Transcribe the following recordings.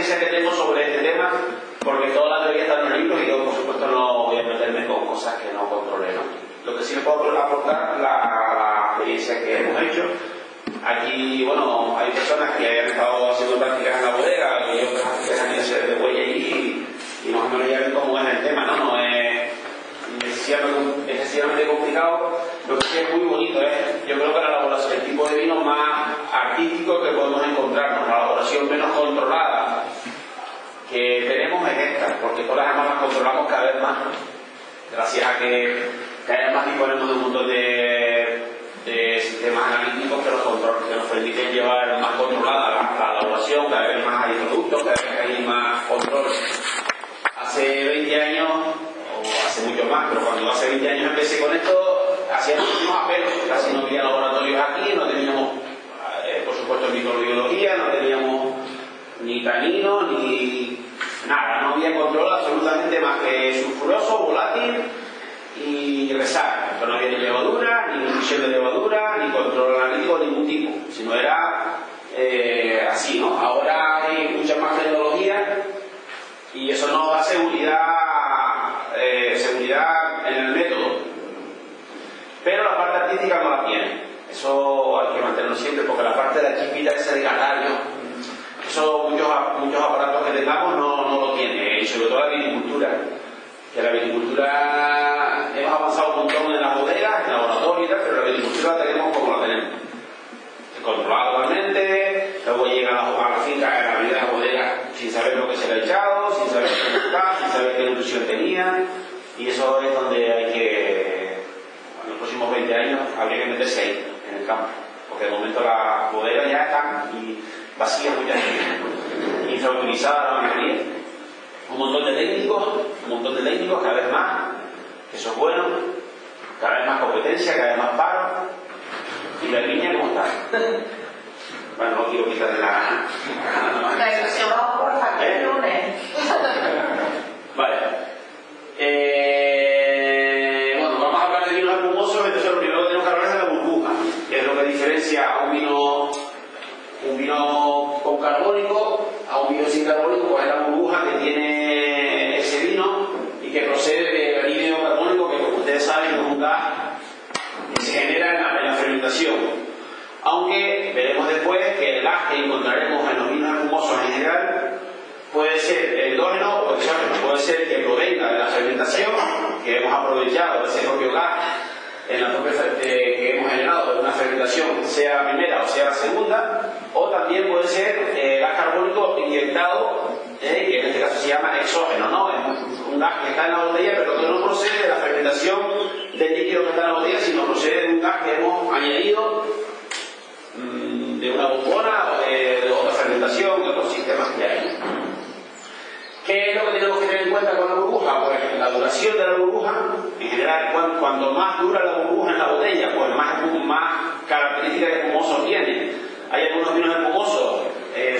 experiencia que tengo sobre este tema, porque toda la teoría está en los libros y yo, por supuesto, no voy a meterme con cosas que no controlé, ¿no? Lo que sí les puedo aportar la experiencia que hemos hecho. Aquí, bueno, hay personas que han estado haciendo prácticas en la bodega y otras que han ido a hacer de huella y más o menos ya ven cómo es el tema, ¿no? No es excesivamente complicado. Lo que sí es muy bonito es, yo creo que la elaboración, el tipo de vino más artístico que podemos encontrarnos, la elaboración menos controlada que tenemos es esta, porque todas las demás las controlamos cada vez más, gracias a que cada vez más disponemos de un montón de sistemas analíticos que nos permiten llevar más controlada la elaboración, cada vez más hay productos, cada vez hay más control. Hace 20 años, o hace mucho más, pero cuando hace 20 años empecé con esto, hacíamos unos apelos, casi no había laboratorios aquí, no teníamos, por supuesto, microbiología, no teníamos ni taninos, ni nada, no había control absolutamente más que sulfuroso, volátil y resaca. Pero no había ni levadura, ni nutrición de levadura, ni control analítico de ningún tipo, sino era así, ¿no? Ahora hay mucha más tecnología y eso nos da seguridad en el método, pero la parte artística no la tiene. Eso hay que mantenerlo siempre, porque la parte de la chispita ese de canario, eso muchos aparatos que tengamos no lo tiene, y sobre todo la viticultura, que la viticultura hemos avanzado un montón en las bodegas, en el laboratorio y tal, pero la viticultura la tenemos como la tenemos, controlada totalmente. Luego llegan a la finca, en la vida de la bodega, sin saber lo que se le ha echado, sin saber cómo está, sin saber qué nutrición tenía, y eso es donde hay que, en los próximos 20 años, habría que meterse ahí, en el campo, porque de momento las bodegas ya están vacías muchas veces, infrautilizadas la mayoría, un montón de técnicos cada vez más, eso es bueno, cada vez más competencia, cada vez más paro, y la línea ¿cómo está? Bueno, no quiero quitarle la ilusión por el lunes. Vale. Bueno, vamos a hablar de vinos espumosos, entonces lo primero que tenemos que hablar es de la burbuja, que es lo que diferencia a un vino con carbónico a un vino sin carbónico, pues es la burbuja que tiene ese vino y que procede del anhídrido carbónico, que como ustedes saben es un gas que se genera en la fermentación. Aunque veremos después que el gas que encontraremos en los vinos espumosos en general puede ser endógeno o exógeno, puede ser que provenga de la fermentación, que hemos aprovechado de ese propio gas en la propia que hemos generado de una fermentación, sea la primera o sea la segunda, o también puede ser gas carbónico inyectado, que en este caso se llama exógeno, ¿no? Es un gas que está en la botella, pero que no procede de la fermentación del líquido que está en la botella, sino procede de un gas que hemos añadido de una bombona o de otra fermentación, de otros sistemas que hay. ¿Qué es lo que tenemos que tener en cuenta con la burbuja? Pues la duración de la burbuja, en general, cuanto más dura la burbuja en la botella, pues más características espumosos tiene. Hay algunos vinos espumosos,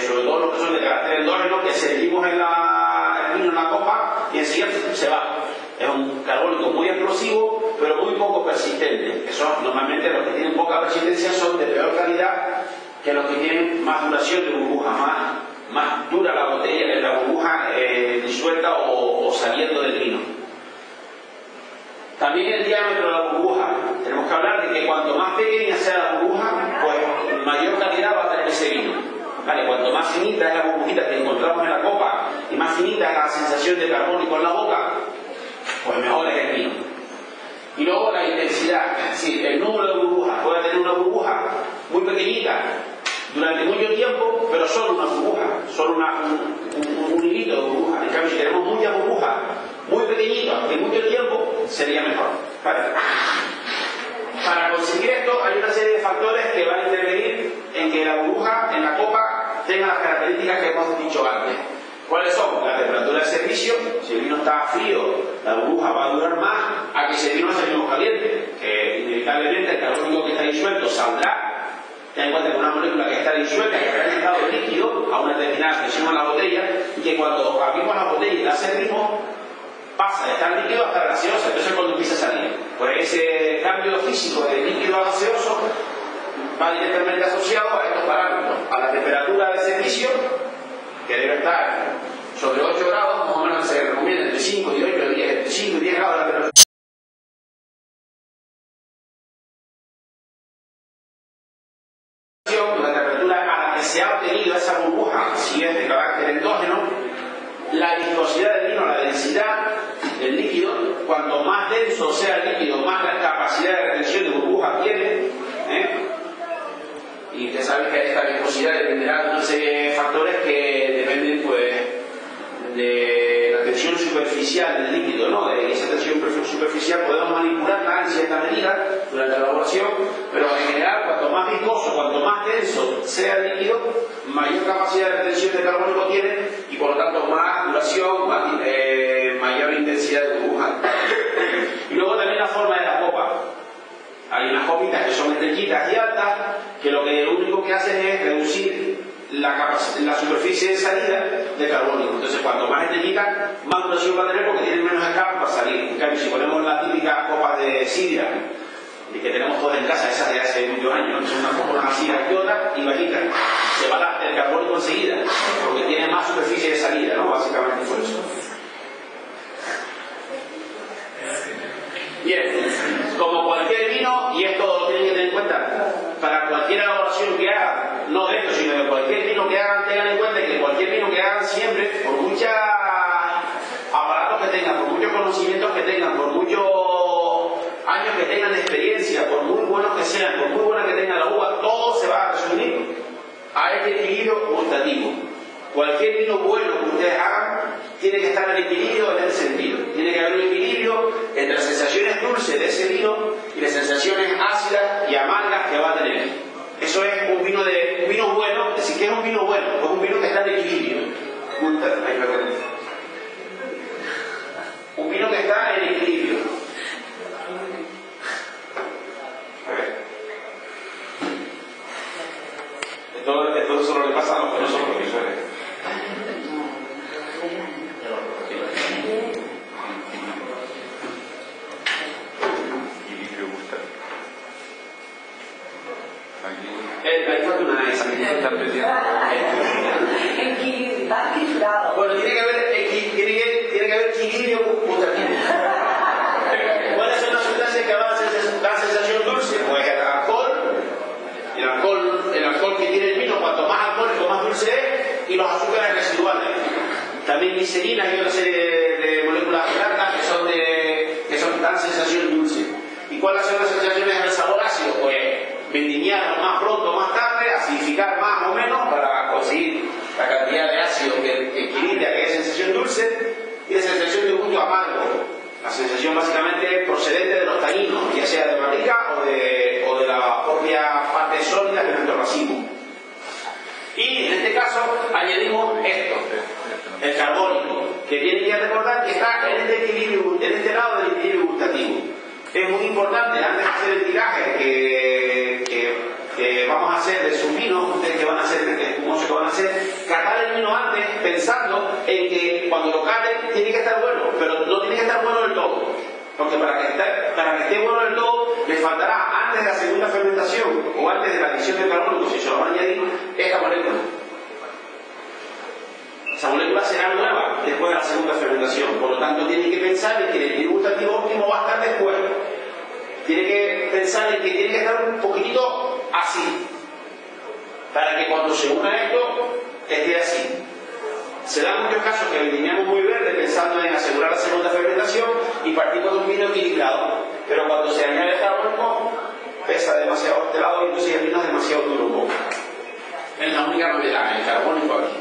sobre todo los que son de carácter endógeno, que servimos el vino en la copa y enseguida se va. Es un carbónico muy explosivo, pero muy poco persistente. Eso, normalmente los que tienen poca persistencia son de peor calidad que los que tienen más duración de burbuja, más dura la botella, la burbuja disuelta o saliendo del vino. También el diámetro de la burbuja. Tenemos que hablar de que cuanto más pequeña sea la burbuja, pues mayor calidad va a tener ese vino. ¿Vale? Cuanto más finita es la burbujita que encontramos en la copa y más finita es la sensación de carbónico en la boca, pues mejor es el vino. Y luego la intensidad, es decir, el número de burbujas. Puede tener una burbuja muy pequeñita durante mucho tiempo, pero solo una burbuja, solo un hilito de burbuja. En cambio, si tenemos muchas burbujas muy pequeñitas y mucho tiempo, sería mejor. ¿Vale? Para conseguir esto hay una serie de factores que van a intervenir en que la burbuja en la copa tenga las características que hemos dicho antes. ¿Cuáles son? La temperatura de servicio. Si el vino está frío, la burbuja va a durar más a que si el vino lo servimos caliente, que inevitablemente el carbónico que está disuelto saldrá. Ten en cuenta que una molécula que está disuelta, que está en estado líquido a una determinada presión en la botella, y que cuando abrimos la botella y la servimos, pasa de estar líquido hasta gaseoso. Entonces cuando empieza a salir, pues ese cambio físico de líquido a gaseoso va directamente asociado a estos parámetros, a la temperatura de servicio, que debe estar sobre 8 grados, más o menos se recomienda entre 5 y 8, 10, 5 y 10 grados de temperatura. La temperatura a la que se ha obtenido esa burbuja, si es de carácter endógeno, la viscosidad del vino, la densidad del líquido, cuanto más denso sea el líquido, más la capacidad de retención de burbujas tiene. Y usted sabe que esta viscosidad dependerá de una serie de factores que dependen, pues, de la tensión superficial del líquido, ¿no? De esa tensión superficial podemos manipularla en cierta medida durante la elaboración, pero en general, cuanto más viscoso, cuanto más denso sea el líquido, mayor capacidad de retención de carbónico tiene y por lo tanto más duración, mayor intensidad de burbuja. Y luego también la forma de la copa. Hay unas copitas que son estrellitas y altas, que lo único que hacen es reducir la superficie de salida de carbónico. Entonces, cuanto más estrellita, más duración va a tener porque tiene menos escape para salir. En cambio, si ponemos la típica copa de sidra, y que tenemos todas en casa, esas de hace muchos años, son unas copas así graciotas y bajitas, se va el carbónico enseguida, porque tiene más superficie de salida, ¿no? Básicamente por eso. Bien, como cualquier vino, y esto lo tienen que tener en cuenta, para cualquier elaboración que hagan, no de esto, sino de cualquier vino que hagan, tengan en cuenta que cualquier vino que hagan siempre, por muchos aparatos que tengan, por muchos conocimientos que tengan, por muchos años que tengan de experiencia, por muy buenos que sean, por muy buena que tenga la uva, todo se va a resumir a este equilibrio gustativo. Cualquier vino bueno que ustedes hagan tiene que estar en equilibrio en ese sentido. Tiene que haber un equilibrio entre las sensaciones dulces de ese vino y las sensaciones ácidas y amargas que va a tener. Eso es un vino bueno. Es decir, ¿qué es un vino bueno? Pues un vino que está en equilibrio. Un vino que está en equilibrio. Esto solo le pasa a los que no son profesores. Ahí falta una esa que está equilibrado. Bueno, tiene que haber equilibrio gustativo. ¿Cuáles son las sustancias que van a dar sensación dulce? Pues el alcohol que tiene el vino, cuanto más alcohólico, más dulce es, y los azúcares residuales. También glicerinas y otra serie de moléculas blandas que dan sensación dulce. ¿Y cuáles son las sensaciones del sabor ácido? Pues vendimiar más pronto o más tarde, acidificar más o menos para conseguir la cantidad de ácido que equilibra aquella sensación dulce y la sensación de gusto amargo. La sensación básicamente procedente de los taninos, ya sea de barrica o de la propia parte sólida de nuestro racimo. Y en este caso añadimos esto, el carbónico, que tienen que recordar que está en este lado del equilibrio gustativo. Es muy importante, antes de hacer el tiraje que vamos a hacer de sus vinos, ustedes que van a hacer, que van a hacer, catar el vino antes pensando en que cuando lo caten tiene que estar bueno, pero no tiene que estar bueno del todo. Porque para que esté bueno del todo, le faltará antes de la segunda fermentación o antes de la adición de carbónico, si se lo van a añadir, esta molécula. Esa molécula será nueva después de la segunda fermentación. Por lo tanto, tienen que pensar en que el equilibrio gustativo óptimo va a estar después. Tiene que pensar en que tiene que estar un poquitito así, para que cuando se una esto, esté así. Se dan muchos casos que vendimiamos muy verde pensando en asegurar la segunda fermentación y partimos de un vino equilibrado, pero cuando se añade el carbónico pesa demasiado este lado y entonces el vino es demasiado duro. Es la única novedad, el carbónico aquí.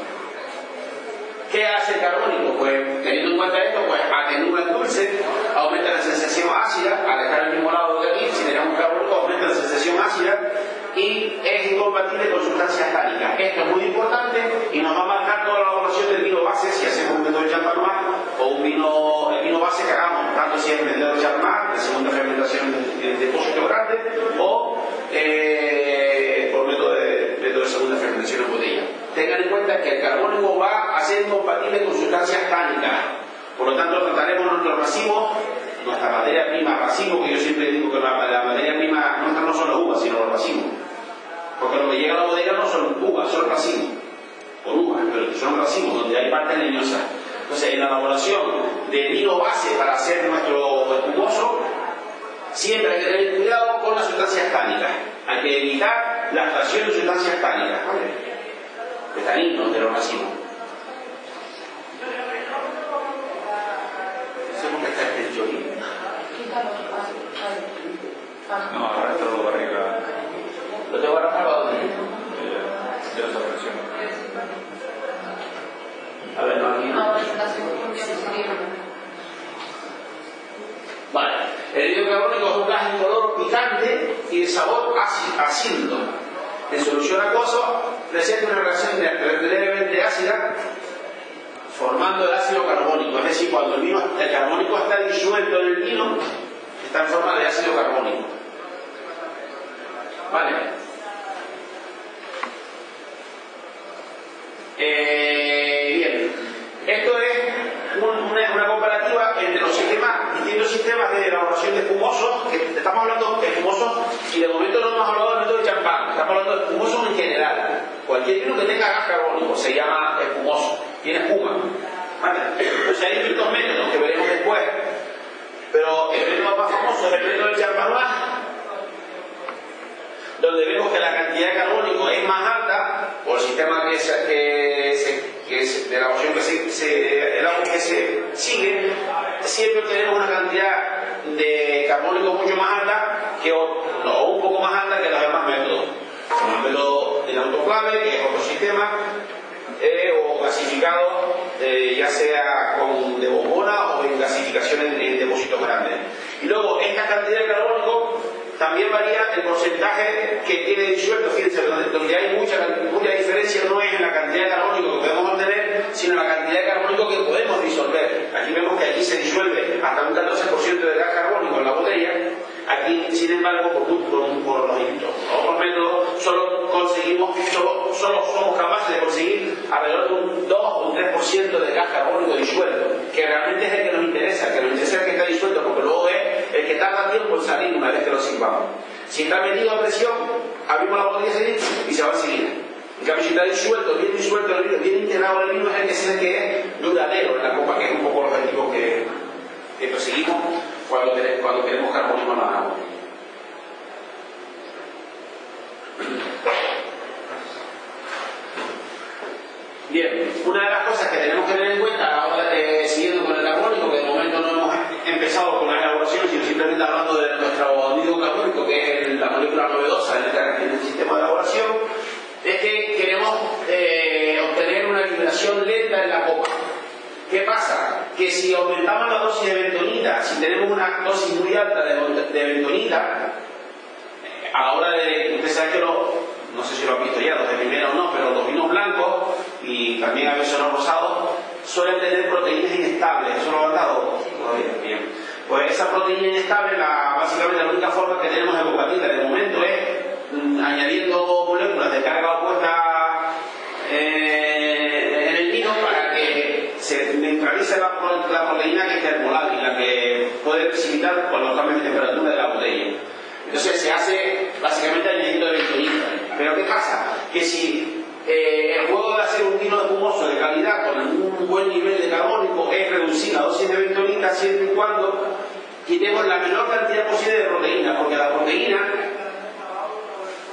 ¿Qué hace el carbónico? Pues teniendo en cuenta esto, pues atenúa el dulce, aumenta la sensación ácida, al dejar el mismo lado de aquí, si tenemos un carbónico aumenta la sensación ácida y es incompatible con sustancias tánicas. Esto es muy importante y nos va a marcar toda la elaboración del vino base si hacemos un método de champenois o el vino base que hagamos, tanto si es el método de champenois, de segunda fermentación de depósito grande o por método de segunda fermentación en botella. Tengan en cuenta que el carbónico va a ser incompatible con sustancias tánicas. Por lo tanto, trataremos nuestros racimos, nuestra materia prima racimo, que yo siempre digo que la materia prima nuestra no son las uvas, sino los racimos. Porque lo que llega a la bodega no son uvas, son racimos. con uvas, pero son racimos donde hay partes leñosas. Entonces, en la elaboración del vino base para hacer nuestro espumoso, siempre hay que tener cuidado con las sustancias tánicas. Hay que evitar la extracción de sustancias tánicas, ¿vale? De taninos de los racimos. Hacemos que está el chorín. No, ahora está todo arriba. ¿Lo tengo que arrancar para dónde? Ya está presión. A ver, no, aquí no. Vale. El hidróxido carbónico es un gas incoloro picante y de sabor ácido. En solución acuosa presenta una reacción levemente ácida formando el ácido carbónico. Es decir, cuando el carbónico está disuelto en el vino, está en forma de ácido carbónico. Vale. Bien. Esto es una comparativa entre los distintos sistemas de elaboración de espumosos, que estamos hablando de espumosos y de momento no hemos hablado del método de champán, estamos hablando de espumosos en general. Cualquier vino que tenga gas carbónico se llama espumoso, tiene espuma. ¿Vale? Entonces hay distintos métodos que veremos después, pero el método más famoso es el método del champanois, donde vemos que la cantidad de carbónico es más alta por el sistema de elaboración que se sigue, siempre tenemos una cantidad de carbónico mucho más alta o un poco más alta que los demás métodos. Como el método del autoclave, que es otro sistema, o gasificado, ya sea de bombona o en gasificación en depósitos grandes. Y luego, esta cantidad de carbónico también varía el porcentaje que tiene disuelto. Fíjense, donde hay mucha diferencia no es en la cantidad de carbónico que podemos obtener, sino en la cantidad de carbónico que podemos disolver. Aquí vemos que aquí se disuelve hasta un 14% de gas carbónico en la botella. Aquí, sin embargo, por los otros métodos, solo somos capaces de conseguir alrededor de un 2 o un 3% de gas carbónico disuelto, que realmente es el que nos interesa, el que está disuelto, porque luego es el que tarda tiempo en salir una vez que lo sirvamos. Si está metido a presión, abrimos la botella y se va a seguir. En cambio, si está disuelto, el vino, bien integrado el vino, es el que es duradero en la copa, que es un poco los objetivos que perseguimos cuando queremos carbónico en la agua. Bien, una de las cosas que tenemos que tener en cuenta ahora, siguiendo con el carbónico, que de momento no hemos empezado con la elaboración, sino simplemente hablando de nuestro anhídrido carbónico, que es la molécula novedosa en el sistema de elaboración, es que queremos obtener una liberación lenta en la copa. ¿Qué pasa? Que si aumentamos la dosis de bentonita, si tenemos una dosis muy alta de bentonita, a la hora de, usted sabe que no sé si lo han visto ya, los de primera o no, pero los vinos blancos y también a veces los rosados suelen tener proteínas inestables. ¿Eso lo han dado? Bien. Pues esa proteína inestable, básicamente la única forma que tenemos de combatirla de momento es añadiendo moléculas de carga opuesta en el vino para que se neutralice la proteína que es termolábil, la que puede precipitar por los cambios de temperatura de la botella. Entonces se hace básicamente añadiendo de bentonita. Pero ¿qué pasa? Que si el juego de hacer un vino espumoso de calidad con un buen nivel de carbónico es reducir la dosis de bentonita siempre y cuando quitemos la menor cantidad posible de proteína, porque la proteína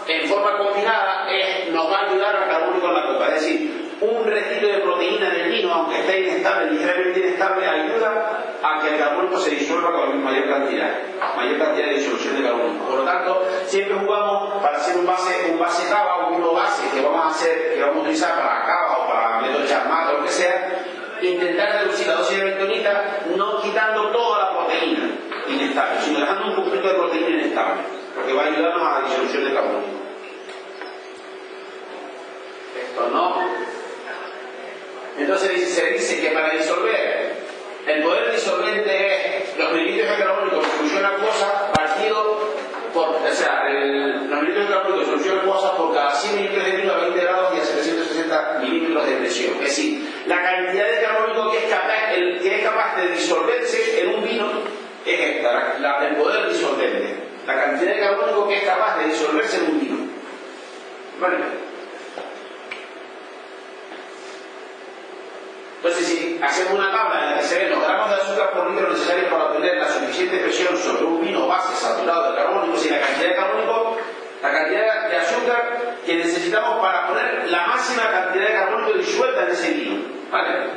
en forma combinada nos va a ayudar al carbónico en la copa. Es decir, un restito de proteína en el vino, aunque esté inestable, ligeramente inestable, ayuda a que el carbónico se disuelva con mayor cantidad de disolución de carbónico. Por lo tanto, siempre jugamos para hacer un base cava, un vino base que vamos a utilizar para cava o para método charmat o lo que sea, intentar reducir la dosis de bentonita, no quitando toda la proteína inestable, sino dejando un poquito de proteína inestable, porque va a ayudarnos a la disolución de carbónico. Esto no. Entonces se dice que para disolver, el poder disolvente es los mililitros de carbónico en solución acuosa partido por, los mililitros de carbónico en solución acuosa por cada 100 mililitros de vino a 20 grados y a 760 mililitros de presión. Es decir, la cantidad de carbónico que es capaz de disolverse en un vino es esta, el poder disolvente. La cantidad de carbónico que es capaz de disolverse en un vino. ¿Vale? Entonces, si hacemos una tabla en la que se ven los gramos de azúcar por litro necesarios para obtener la suficiente presión sobre un vino base saturado de carbónico, y la cantidad de carbónico, la cantidad de azúcar que necesitamos para poner la máxima cantidad de carbónico disuelta en ese vino, ¿vale?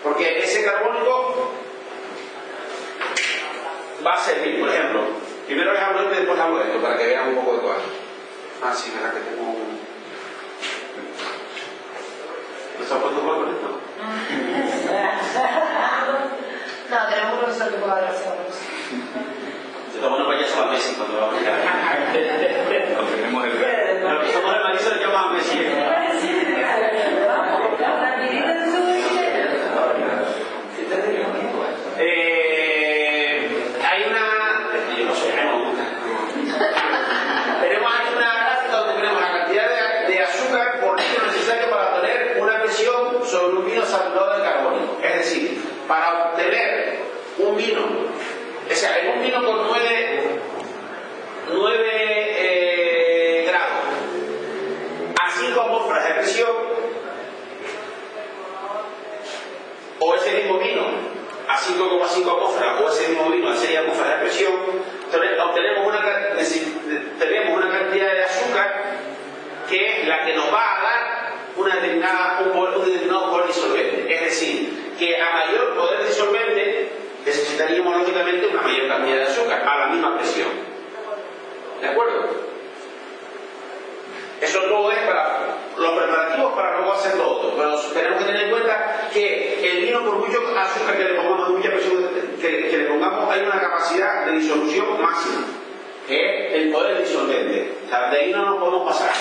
Porque ese carbónico va a servir, por ejemplo, primero les hablo esto y después hablo esto, para que vean un poco de cosas. Ah, sí, verdad que tengo un... ¿No se ha puesto juego con esto? No, tenemos un profesor que pueda hacer Se toma una payasa a Messi cuando va a bailar. Lo tenemos el... Lo que somos el marido le llaman a Messi. Hay una... Yo no sé, tenemos ahí una gráfica donde tenemos la cantidad de azúcar por litro necesario para obtener una presión sobre un vino saturado de carbónico. Es decir, para obtener un vino, o sea, en un vino con 9 grados a 5 atmósferas de presión, o ese mismo vino a 5,5 atmósferas, o ese mismo vino a 6 atmósferas de presión, tenemos una cantidad de azúcar que es la que nos va a dar un determinado poder disolvente. Es decir, que a mayor poder disolvente necesitaríamos lógicamente una mayor cantidad de azúcar a la misma presión. ¿De acuerdo? Eso todo es para los preparativos para luego hacer lo otro. Pero tenemos que tener en cuenta que el vino, por mucho azúcar que le pongamos, mucha presión que le pongamos, hay una capacidad de disolución máxima, que es el poder disolvente. O sea, de ahí no nos podemos pasar.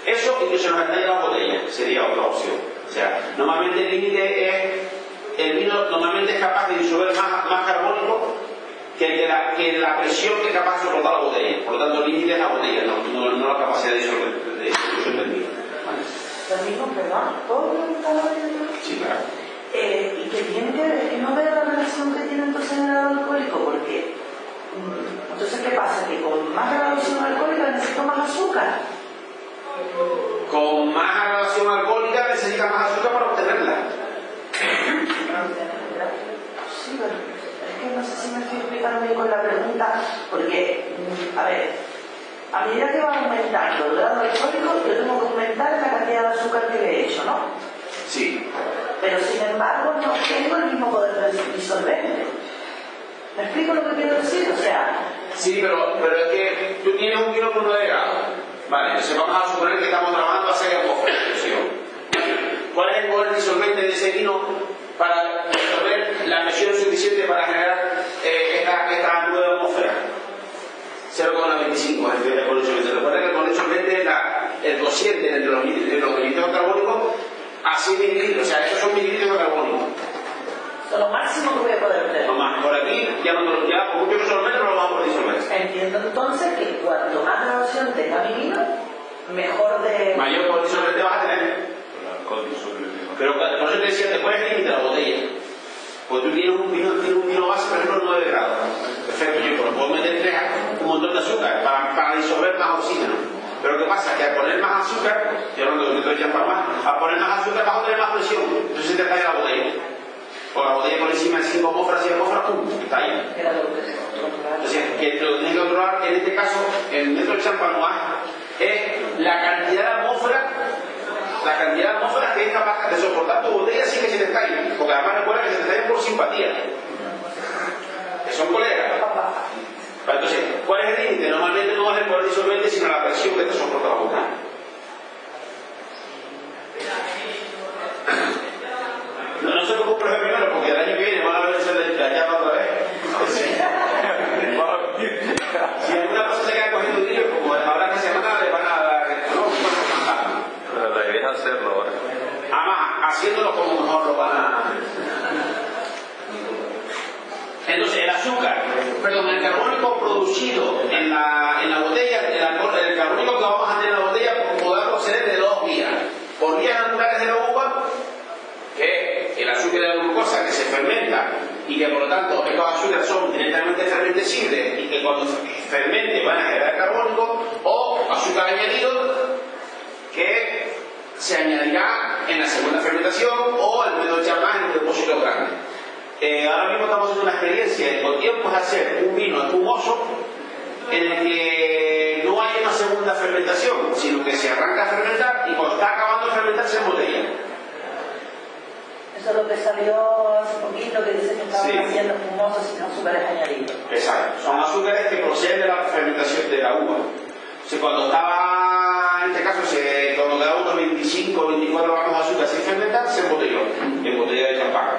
Eso y que se nos extraiga la botella sería otra opción. O sea, normalmente el límite es, el vino normalmente es capaz de disolver más carbónico que la presión que es capaz de soportar la botella. Por lo tanto, el límite es la botella, no la capacidad de disolución del vino. Lo mismo, perdón, ¿puedo preguntar algo? Sí, claro. Y que tiene que ver, que no veo la relación que tiene entonces el grado alcohólico, porque entonces, ¿qué pasa? Que con más graduación alcohólica necesito más azúcar. Con más graduación alcohólica necesita más azúcar para obtenerla. Sí, pero es que no sé si me estoy explicando bien con la pregunta, porque, a ver, a medida que va aumentando el grado alcohólico, yo tengo que aumentar la cantidad de azúcar que le he hecho, ¿no? Sí. Pero sin embargo no tengo el mismo poder disolvente. ¿Me explico lo que quiero decir? O sea... Sí, pero es que tú tienes un vino con 9 grados. Vale, entonces vamos a suponer que estamos trabajando a 6 atmósferas de presión. ¿Cuál es el poder disolvente de ese vino para disolver la presión suficiente para generar esta 9 atmósferas? 0,25 es el poder disolvente. Recuerda que el poder disolvente es el cociente entre los mililitros carbónicos a 100 mililitros. O sea, estos son mililitros de carbónico. Son lo máximo que voy a poder tener. No más, por aquí ya por mucho que solamente no lo vamos a poder disolver. Entiendo entonces que cuanto más graduación tenga mi vino, mejor de... Mayor poder disolvente vas a tener. El alcohol disuelve. Pero por eso te decía, después es límite la botella. Pues tú tienes un vino base, por ejemplo, 9 grados. Perfecto, yo puedo meterle un montón de azúcar para disolver más oxígeno. Pero ¿qué pasa? Que al poner más azúcar, yo no lo estoy echando para más, al poner más azúcar vas a tener más presión. Entonces te cae la botella. O la botella por encima de 5 atmósferas, 6 atmósferas, ¡pum! Está ahí. Entonces, que lo que tienes que controlar, en este caso, el método de Champenois, es la cantidad de atmósferas que es capaz de soportar tu botella sin que se te caiga. Porque además recuerda que se te caen por simpatía. Que son colegas. Entonces, ¿cuál es el límite? Normalmente no es el poder disolvente, sino la presión que te soporta la botella. No se preocupe primero, porque el año que viene van a ver la llama otra vez. Si alguna cosa se queda cogiendo tiro, como habrá que semana, le van a dar. Pero la idea es hacerlo ahora. Además, haciéndolo como mejor lo van a. Entonces, el azúcar, perdón, el carbónico producido en la botella, el carbónico que vamos a tener en la botella, podrá proceder de 2 vías. Por vías naturales de la uva, que el azúcar de la glucosa que se fermenta y que por lo tanto estos azúcares son directamente fermentesibles y que cuando se fermente van a generar carbónico, o azúcar añadido que se añadirá en la segunda fermentación o el método Champenois haciendo una experiencia en con tiempo es hacer un vino espumoso en el que no hay una segunda fermentación, sino que se arranca a fermentar y cuando está acabando de fermentar se embotella. Eso es lo que salió hace poquito, que dice que estaban Sí. haciendo espumosos sin azúcares añadidos. Exacto, son azúcares que proceden de la fermentación de la uva. O sea, cuando estaba, en este caso, cuando quedaba unos 25 o 24 gramos de azúcar sin fermentar, se embotelló, en botella de champán.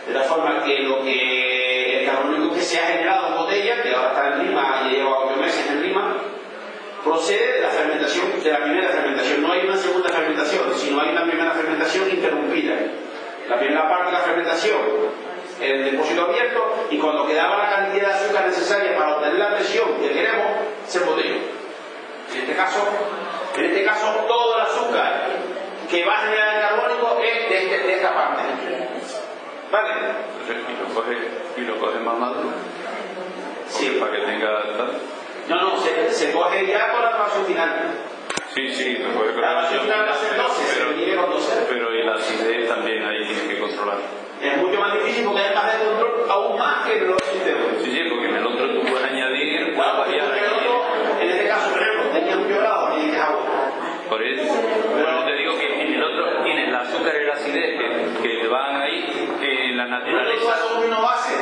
De tal forma que el carbonílico que se ha generado en botella, que ahora está en Lima y lleva 8 meses en Lima, procede de la fermentación, de la primera fermentación. No hay una segunda fermentación, sino hay una primera fermentación interrumpida. La primera parte de la fermentación, el depósito abierto, y cuando quedaba la cantidad de azúcar necesaria para obtener la presión que queremos, se embotelló. En este caso, todo el azúcar que va a generar el carbónico es de esta parte. ¿Vale? Y lo coge más maduro. Sí. Para que tenga tal. No, se coge ya con la grabación final. Sí, lo coge con La grabación final va a ser 12, se divide con 12. pero y la acidez también ahí tiene que controlar. Es mucho más difícil porque hay más de control, aún más que en los sistemas. Sí, porque en el otro tú puedes añadir, Claro, porque variar. en el otro, en este caso, por ejemplo, tenía un grado y dices agua. Por eso, pero te digo que en el otro tienes el azúcar y la acidez que van ahí en la Tú naturaleza. haces un vino base,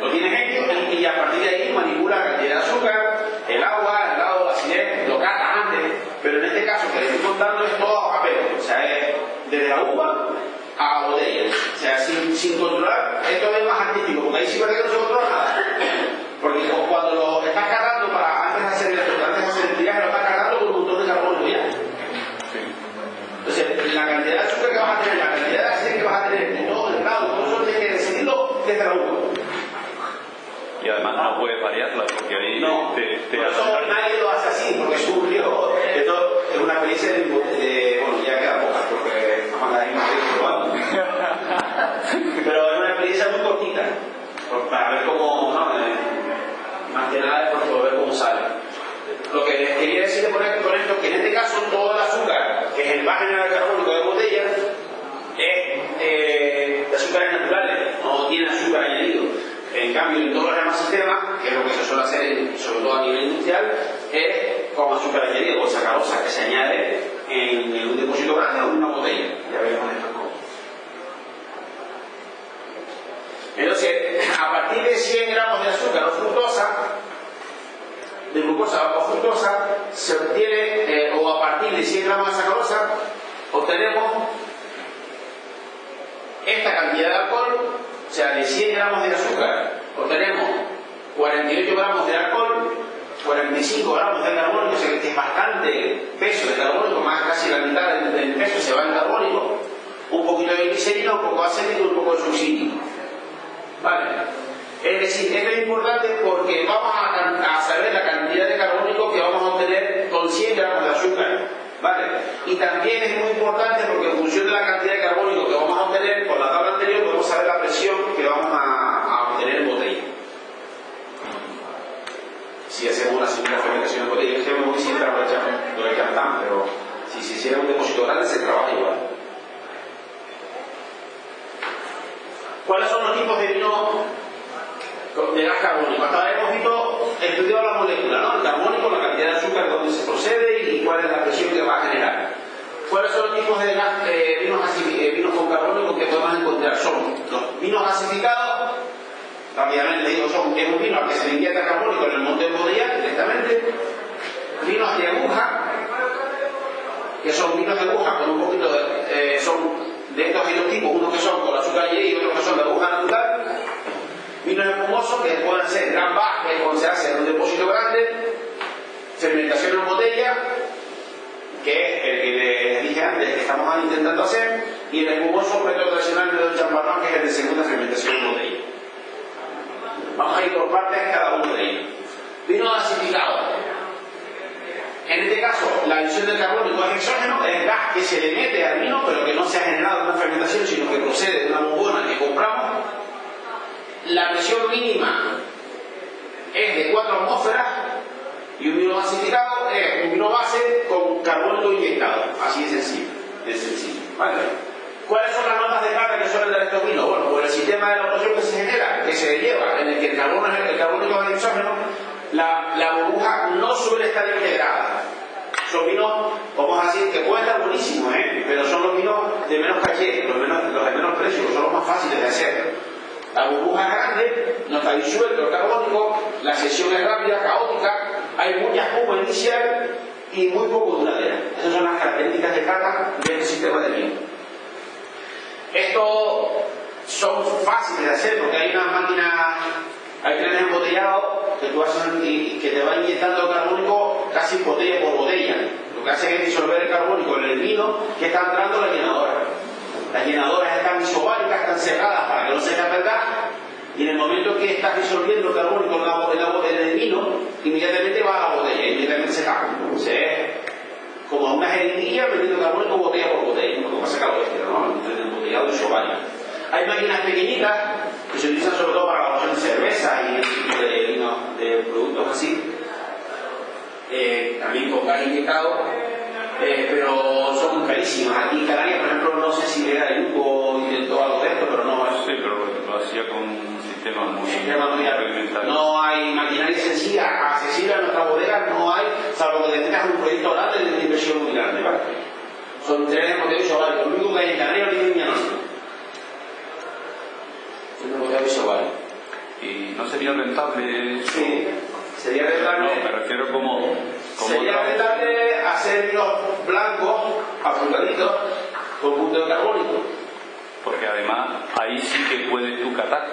lo tienes hecho y a partir de ahí manipula la cantidad de azúcar, el agua, el grado, la acidez, lo catas antes. Pero en este caso que le estoy contando es todo a papel, o sea, es desde la uva a la botella. O sea, sin controlar, esto es más artístico, porque ahí sí parece que no se controla nada. Porque cuando lo estás cargando antes de hacer el tiraje, lo estás cargando con un montón de carbónico ya. Entonces, la cantidad de azúcar que vas a tener, la cantidad de acidez que vas a tener, y todo el grado, todo eso tienes que decidirlo desde la uva. Y además no puedes variarla porque ahí No, te por eso nadie lo hace así, porque es un lío. Esto es una experiencia bueno, ya queda poca, porque no la misma vez probando. Pero es una experiencia muy cortita, para ver cómo, ¿no? Más que nada es por ver cómo sale. Lo que les quería decir con esto, que en este caso todo el azúcar que va a generar el carbónico de botella es de azúcares naturales, no tiene azúcar añadido. En cambio, en todos los demás sistemas, que es lo que se suele hacer, sobre todo a nivel industrial, es con azúcar añadido, o sacarosa, que se añade en un depósito grande o en una botella. Ya veremos estas cosas. Entonces, a partir de 100 gramos de azúcar o fructosa, de glucosa o fructosa, se obtiene, o a partir de 100 gramos de sacarosa, obtenemos esta cantidad de alcohol. O sea, de 100 gramos de azúcar obtenemos 48 gramos de alcohol, 45 gramos de carbónico, o sea que es bastante peso de carbónico, más casi la mitad del peso se va en carbónico, un poquito de glicerina, un poco de acético y un poco de succínico. ¿Vale? Es decir, esto es importante porque vamos a saber la cantidad de carbónico que vamos a obtener con 100 gramos de azúcar. ¿Vale? Y también es muy importante porque en función de la cantidad de carbónico que vamos a obtener, con la tabla anterior podemos saber la presión que vamos a obtener en botella. Si hacemos una segunda fermentación en botella, yo muy siempre aprovechamos lo que cantamos, pero si se hiciera un depósito grande se trabaja igual. ¿Cuáles son los tipos de vino de gas carbónico? Hasta ahora hemos estudiado la molécula, ¿no? El carbónico, la cantidad de azúcar, dónde se procede y cuál es la presión que va a generar. ¿Cuáles son los tipos de vinos con carbónico que podemos encontrar? Son los vinos gasificados, rápidamente digo, es un vino al que se le inyecta carbónico en el monte de embotellado directamente, vinos de aguja, que son vinos de aguja con un poquito de... son de estos hay dos tipos, unos que son con azúcar y otros que son de aguja natural. Vinos espumosos que pueden ser gran bar, que es cuando se hace en un depósito grande, fermentación en botella, que es el que les dije antes que estamos intentando hacer, y el espumoso método tradicional del chambarrón, que es el de segunda fermentación en botella. Vamos a ir por partes cada uno de ellos. Vino gasificado. En este caso, la adición del carbónico es exógeno, es gas que se le mete al vino, pero que no se ha generado en una fermentación, sino que procede de una bombona que compramos. La presión mínima es de 4 atmósferas y un vino gasificado es un vino base con carbónico inyectado. Así de sencillo. ¿Vale? ¿Cuáles son las notas de plata que suelen dar estos vinos? Bueno, pues el sistema de evaporación que se genera, que se lleva, en el que el carbono es el carbónico del exógeno, la burbuja no suele estar integrada. Son vinos, vamos a decir, que pueden estar buenísimos, pero son los vinos de menos caché, los de menos precio, son los más fáciles de hacer. La burbuja es grande, no está disuelto el carbónico, la sesión es rápida, caótica, hay mucha espuma inicial y muy poco duradera. Esas son las características de cata del sistema de vino. Estos son fáciles de hacer porque hay unas máquinas, hay trenes embotellados que tú haces y que te va inyectando carbónico casi botella por botella. Lo que hace es disolver el carbónico en el vino que está entrando en la llenadora. Las llenadoras están isobáricas, están cerradas para que no se eche a perder, y en el momento que estás disolviendo el carbónico en el vino, inmediatamente va a la botella, inmediatamente se cae. Como una jeringuilla metiendo carbónico botella por botella, lo que pasa es que ¿no? El embotellado isobárico. Hay máquinas pequeñitas que se utilizan sobre todo para la elaboración de cerveza y ese tipo de vinos, de productos así, también con gas inyectado, pero son muy carísimas. Aquí en Canarias, por ejemplo, no sé si era el Lugo intentó algo de esto, pero no. Sí, pero lo hacía con un sistema muy experimental. No hay maquinaria sencilla, accesible a nuestras bodegas, no hay, salvo que tengas un proyecto grande de una inversión muy grande, ¿vale? Son trenes de botellón isobárico. Lo único que hay en Canarias no tiene un botellón isobárico. ¿Y no sería rentable eso? Sí, sería rentable. No, me refiero como sería rentable hacer vinos blancos, afrutaditos, con punto de carbónico. Porque además ahí sí que puedes tú catar.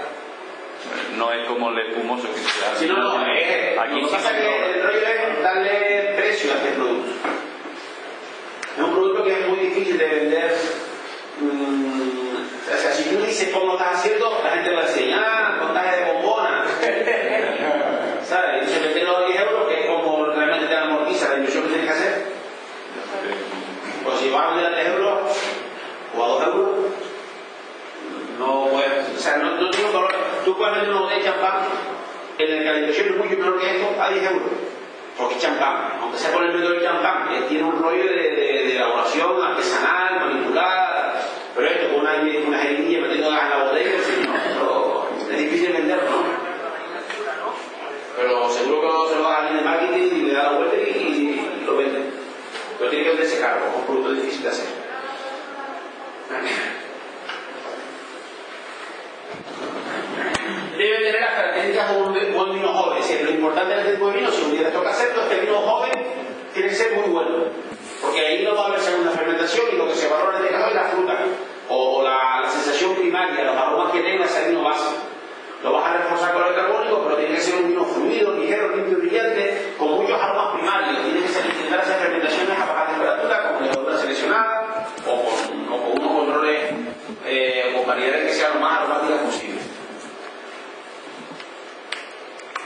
No es como el espumoso que se hace. Sí, no, aquí lo que pasa es que el rollo es darle precio a este producto. Es un producto que es muy difícil de vender. O sea, si tú dices cómo lo estás haciendo, la gente va a decir, montaje de bombona. ¿Sabes? Y se meten los 10 euros, que es como realmente te amortiza la inversión que tienes que hacer. Pues si vas a vender a 3 euros o a 2 euros, no puedes. O sea, no tiene un valor. Tú puedes vender una botella de champán en el que la inversión es mucho menor que esto a 10 euros. Porque es champán, aunque sea por el método del champán, que tiene un rollo de elaboración artesanal, manipulada, pero esto con una jeringuilla metiendo gas en la botella, no, es difícil venderlo, ¿no? Pero seguro que se lo da a alguien de marketing y le da la vuelta y lo vende. Pero tiene que venderse caro, es un producto difícil de hacer. Debe tener las características de un buen vino joven. Es decir, lo importante en este tipo de vino, si un día te toca hacerlo, este vino joven tiene que ser muy bueno. Porque ahí no va a haber segunda fermentación y lo que se valora en este caso es la fruta o la sensación primaria, los aromas que tenga ese vino base. Lo vas a reforzar con el carbónico, pero tiene que ser un vino fluido, ligero, limpio, brillante, con muchos aromas primarios. Tiene que ser intentar hacer fermentaciones a baja temperatura, con levadura seleccionada o con unos controles con variedades que sean lo más aromáticas posible.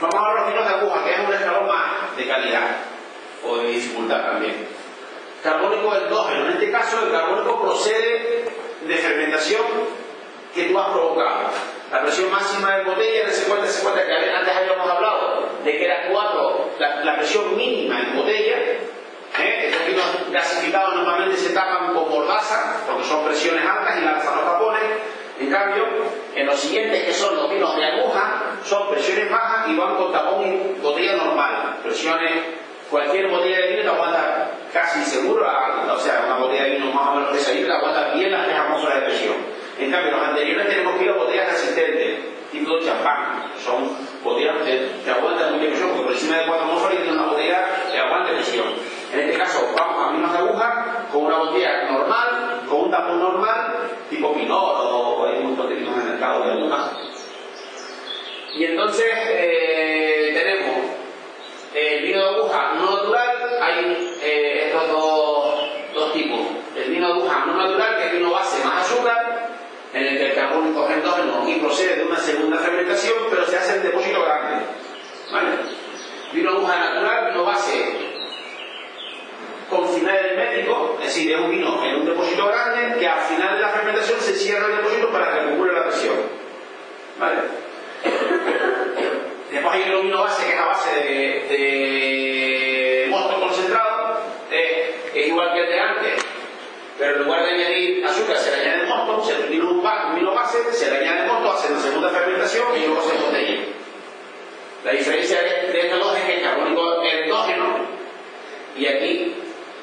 Vamos a ver los vinos de aguja, que es un escalón más de calidad o de dificultad también. Carbónico endógeno. En este caso, el carbónico procede de fermentación que tú has provocado. La presión máxima de botella en el 50-50 que antes habíamos hablado, de que era 4, la presión mínima en botella. Estos vinos gasificados normalmente se tapan con mordaza, porque son presiones altas y lanzan los tapones. En cambio, en los siguientes, que son los vinos de aguja, son presiones bajas y van con tapón y botella normal. Presiones, cualquier botella de vino te aguanta casi seguro, o sea, una botella de vino más o menos pesadita te aguanta bien las 3 atmósferas de presión. En cambio, los anteriores tenemos que ir a botellas resistentes, tipo de champán. Son botellas que aguantan mucha presión, porque por encima de 4 atmósferas tiene una botella que aguante presión. En este caso, vamos a vinos de aguja con una botella normal, con un tapón normal, tipo Pinot o hay muchos técnicos en el mercado de aguja. Y entonces tenemos el vino de aguja no natural. Hay estos dos tipos. El vino de aguja no natural, que es vino base más azúcar, en el que el carbónico es endógeno y procede de una segunda fermentación, pero se hace en depósito grande. ¿Vale? Vino de aguja natural, vino base con final hermético, es decir, es un vino en un depósito grande que al final de la fermentación se cierra el depósito para que acumule la presión. ¿Vale? Después hay un vino base que es a base de mosto concentrado, es igual que el de antes, pero en lugar de añadir azúcar se le añade mosto, se tiene un vino base, se le añade mosto, hace hacer una segunda fermentación y luego se embotella. La diferencia de estos dos es que el carbónico es endógeno y aquí,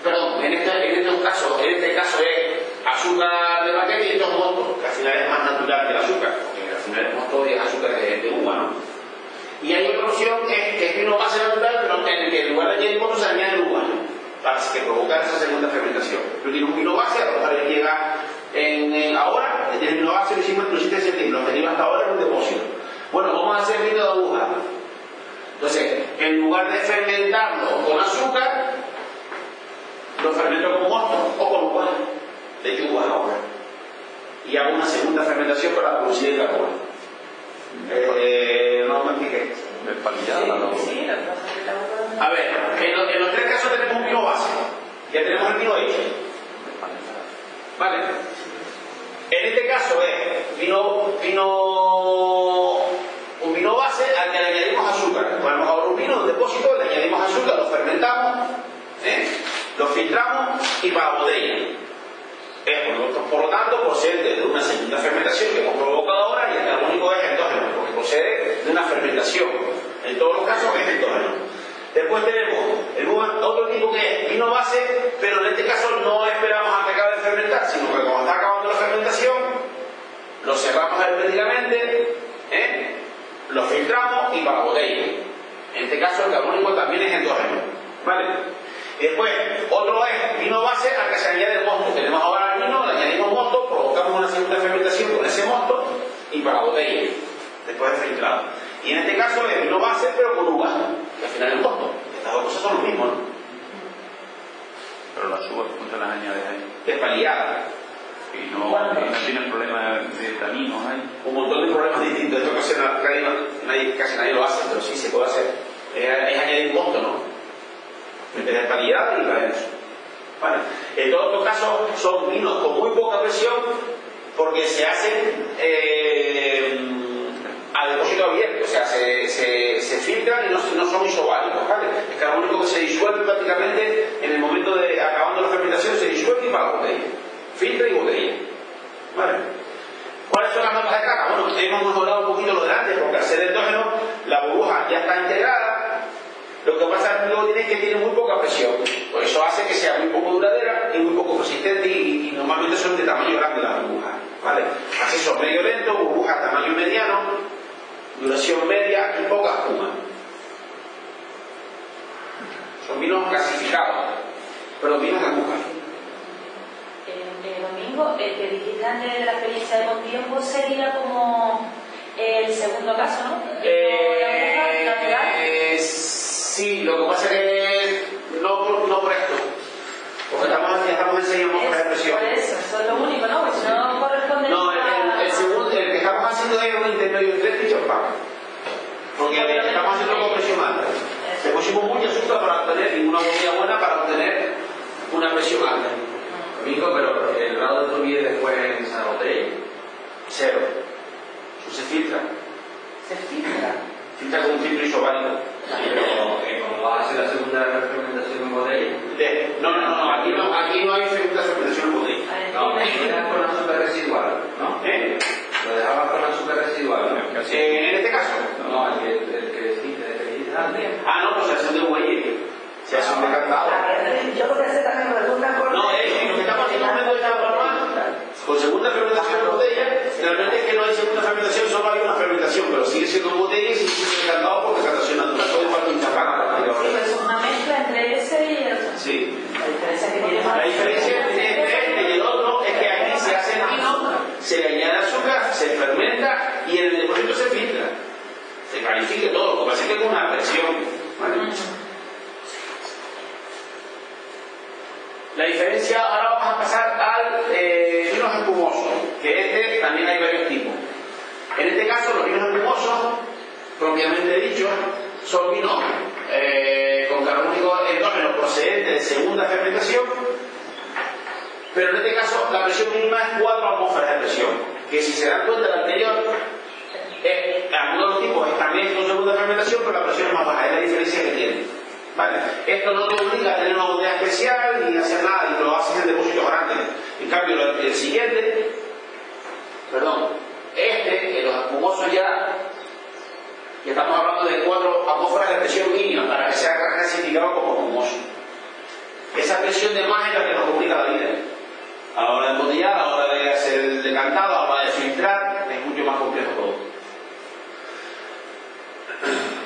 perdón, en este caso es azúcar de vaquero y esto es mosto, que al final es más natural que el azúcar, porque al final el mosto es azúcar de uva, ¿no? Y hay otra opción que es vino base natural, pero en el que en lugar de añadir mosto se añade uva, para que provocar esa segunda fermentación. Tú tienes un vino base, a lo mejor llega ahora, tienes vino base, lo hicimos el 7 de septiembre, lo teníamos hasta ahora en un depósito. Bueno, vamos a hacer vino de aguja. Entonces, en lugar de fermentarlo con azúcar, lo fermento con mosto o con uva, de uvas ahora. Y hago una segunda fermentación para producir el carbono. No me expliqué. Sí, a ver, en los tres casos tenemos un vino base. Ya tenemos el vino hecho. ¿Vale? En este caso es un vino base al que le añadimos azúcar. Ponemos ahora un vino, un depósito, le añadimos azúcar, lo fermentamos, lo filtramos y para botella. Por lo tanto, procede de una segunda fermentación que hemos provocado ahora y el carbónico es endógeno, porque procede de una fermentación. En todos los casos es endógeno. Después tenemos otro tipo que es vino base, pero en este caso no esperamos a que acabe de fermentar, sino que cuando está acabando la fermentación, lo cerramos herméticamente, lo filtramos y para botella. En este caso el carbónico también es endógeno. ¿Vale? Y después, otro es vino base al que se añade el mosto. Tenemos ahora el vino, le añadimos mosto, provocamos una segunda fermentación con ese mosto y para botella, después de filtrado. Y en este caso es vino base pero con uva, que al final es mosto. Estas dos cosas son lo mismo, ¿no? Pero las uvas, ¿cómo te las añades ahí? Es paliada. Y no tienen problemas de taninos ahí. Un montón de problemas distintos. Esto casi nadie lo hace, pero sí se puede hacer. Es añadir mosto, ¿no? Meter calidad y para eso. Vale. En todos estos casos son vinos con muy poca presión porque se hacen a depósito abierto, o sea, se filtran y no son isobáricos, ¿vale? El carbónico que se disuelve prácticamente en el momento de acabando la fermentación se disuelve y para la botella. Filtra y botella. ¿Vale? ¿Cuáles son las notas de caca? Bueno, hemos mejorado un poquito lo de antes porque al ser endógeno la burbuja ya está integrada. Lo que pasa es que luego tienes que tiene muy poca presión. Por eso hace que sea muy poco duradera y muy poco resistente y normalmente son de tamaño grande las burbujas. ¿Vale? Acceso medio lento, burbujas tamaño mediano, duración media y poca espuma. Son vinos clasificados, pero vinos de burbuja. Domingo, el que dijiste antes de la experiencia de Contiempo sería como el segundo caso, ¿no? Sí, lo que pasa es que no por esto, porque estamos enseñando por expresión. Por eso es lo único, ¿no? Porque si no corresponde. No, el segundo, el que estamos haciendo es un intermedio entre y champán. Porque estamos haciendo con presión alta. Le pusimos mucha azúcar para obtener y una botella buena para obtener una presión alta. Domingo, pero el grado de turbidez después en esa botella. 0. Eso se filtra. Se filtra. Filtra con un filtro isobárico. Pero cuando vas a hacer la segunda fermentación en botella. No, aquí no hay segunda fermentación en botella. No, lo dejas con azúcar residual, ¿no? Lo dejabas con azúcar residual, ¿no? En este caso. No, el que dijiste antes. No, pues se hace un muelle. Se hace un decantado. Yo lo que sé también me resulta con. No, lo que estamos haciendo es de esta forma, con segunda fermentación en botella, realmente es que no hay segunda fermentación, solo hay una fermentación, pero sigue siendo en botella y sigue siendo decantado porque fermentación natural, todo falta un champán. Es una mezcla entre ese y el otro. Sí. La diferencia que tiene La diferencia entre este y el otro es que aquí se hace el vino, se le añade azúcar, se fermenta y en el depósito se filtra. Se clarifica todo, lo que pasa es que es con una presión. ¿Vale? La diferencia, ahora vamos a pasar al vinos espumosos, que este también hay varios tipos. En este caso, los vinos espumosos, propiamente dicho, son vinos con carbónico endógeno procedente de segunda fermentación, pero en este caso la presión mínima es 4 atmósferas de presión, que si se dan cuenta del anterior, algunos de los tipos también con segunda fermentación, pero la presión es más baja, es la diferencia que tienen. ¿Vale? Esto no te obliga a tener una botella especial ni a hacer nada, y lo haces en depósitos grandes. En cambio, el siguiente, los espumosos espumoso ya estamos hablando de 4 atmósferas de presión mínima para que sea clasificado como espumoso. Esa presión de más es la que nos complica la vida. A la hora de embotellar, a la hora de hacer el decantado, a la hora de filtrar, es mucho más complejo todo.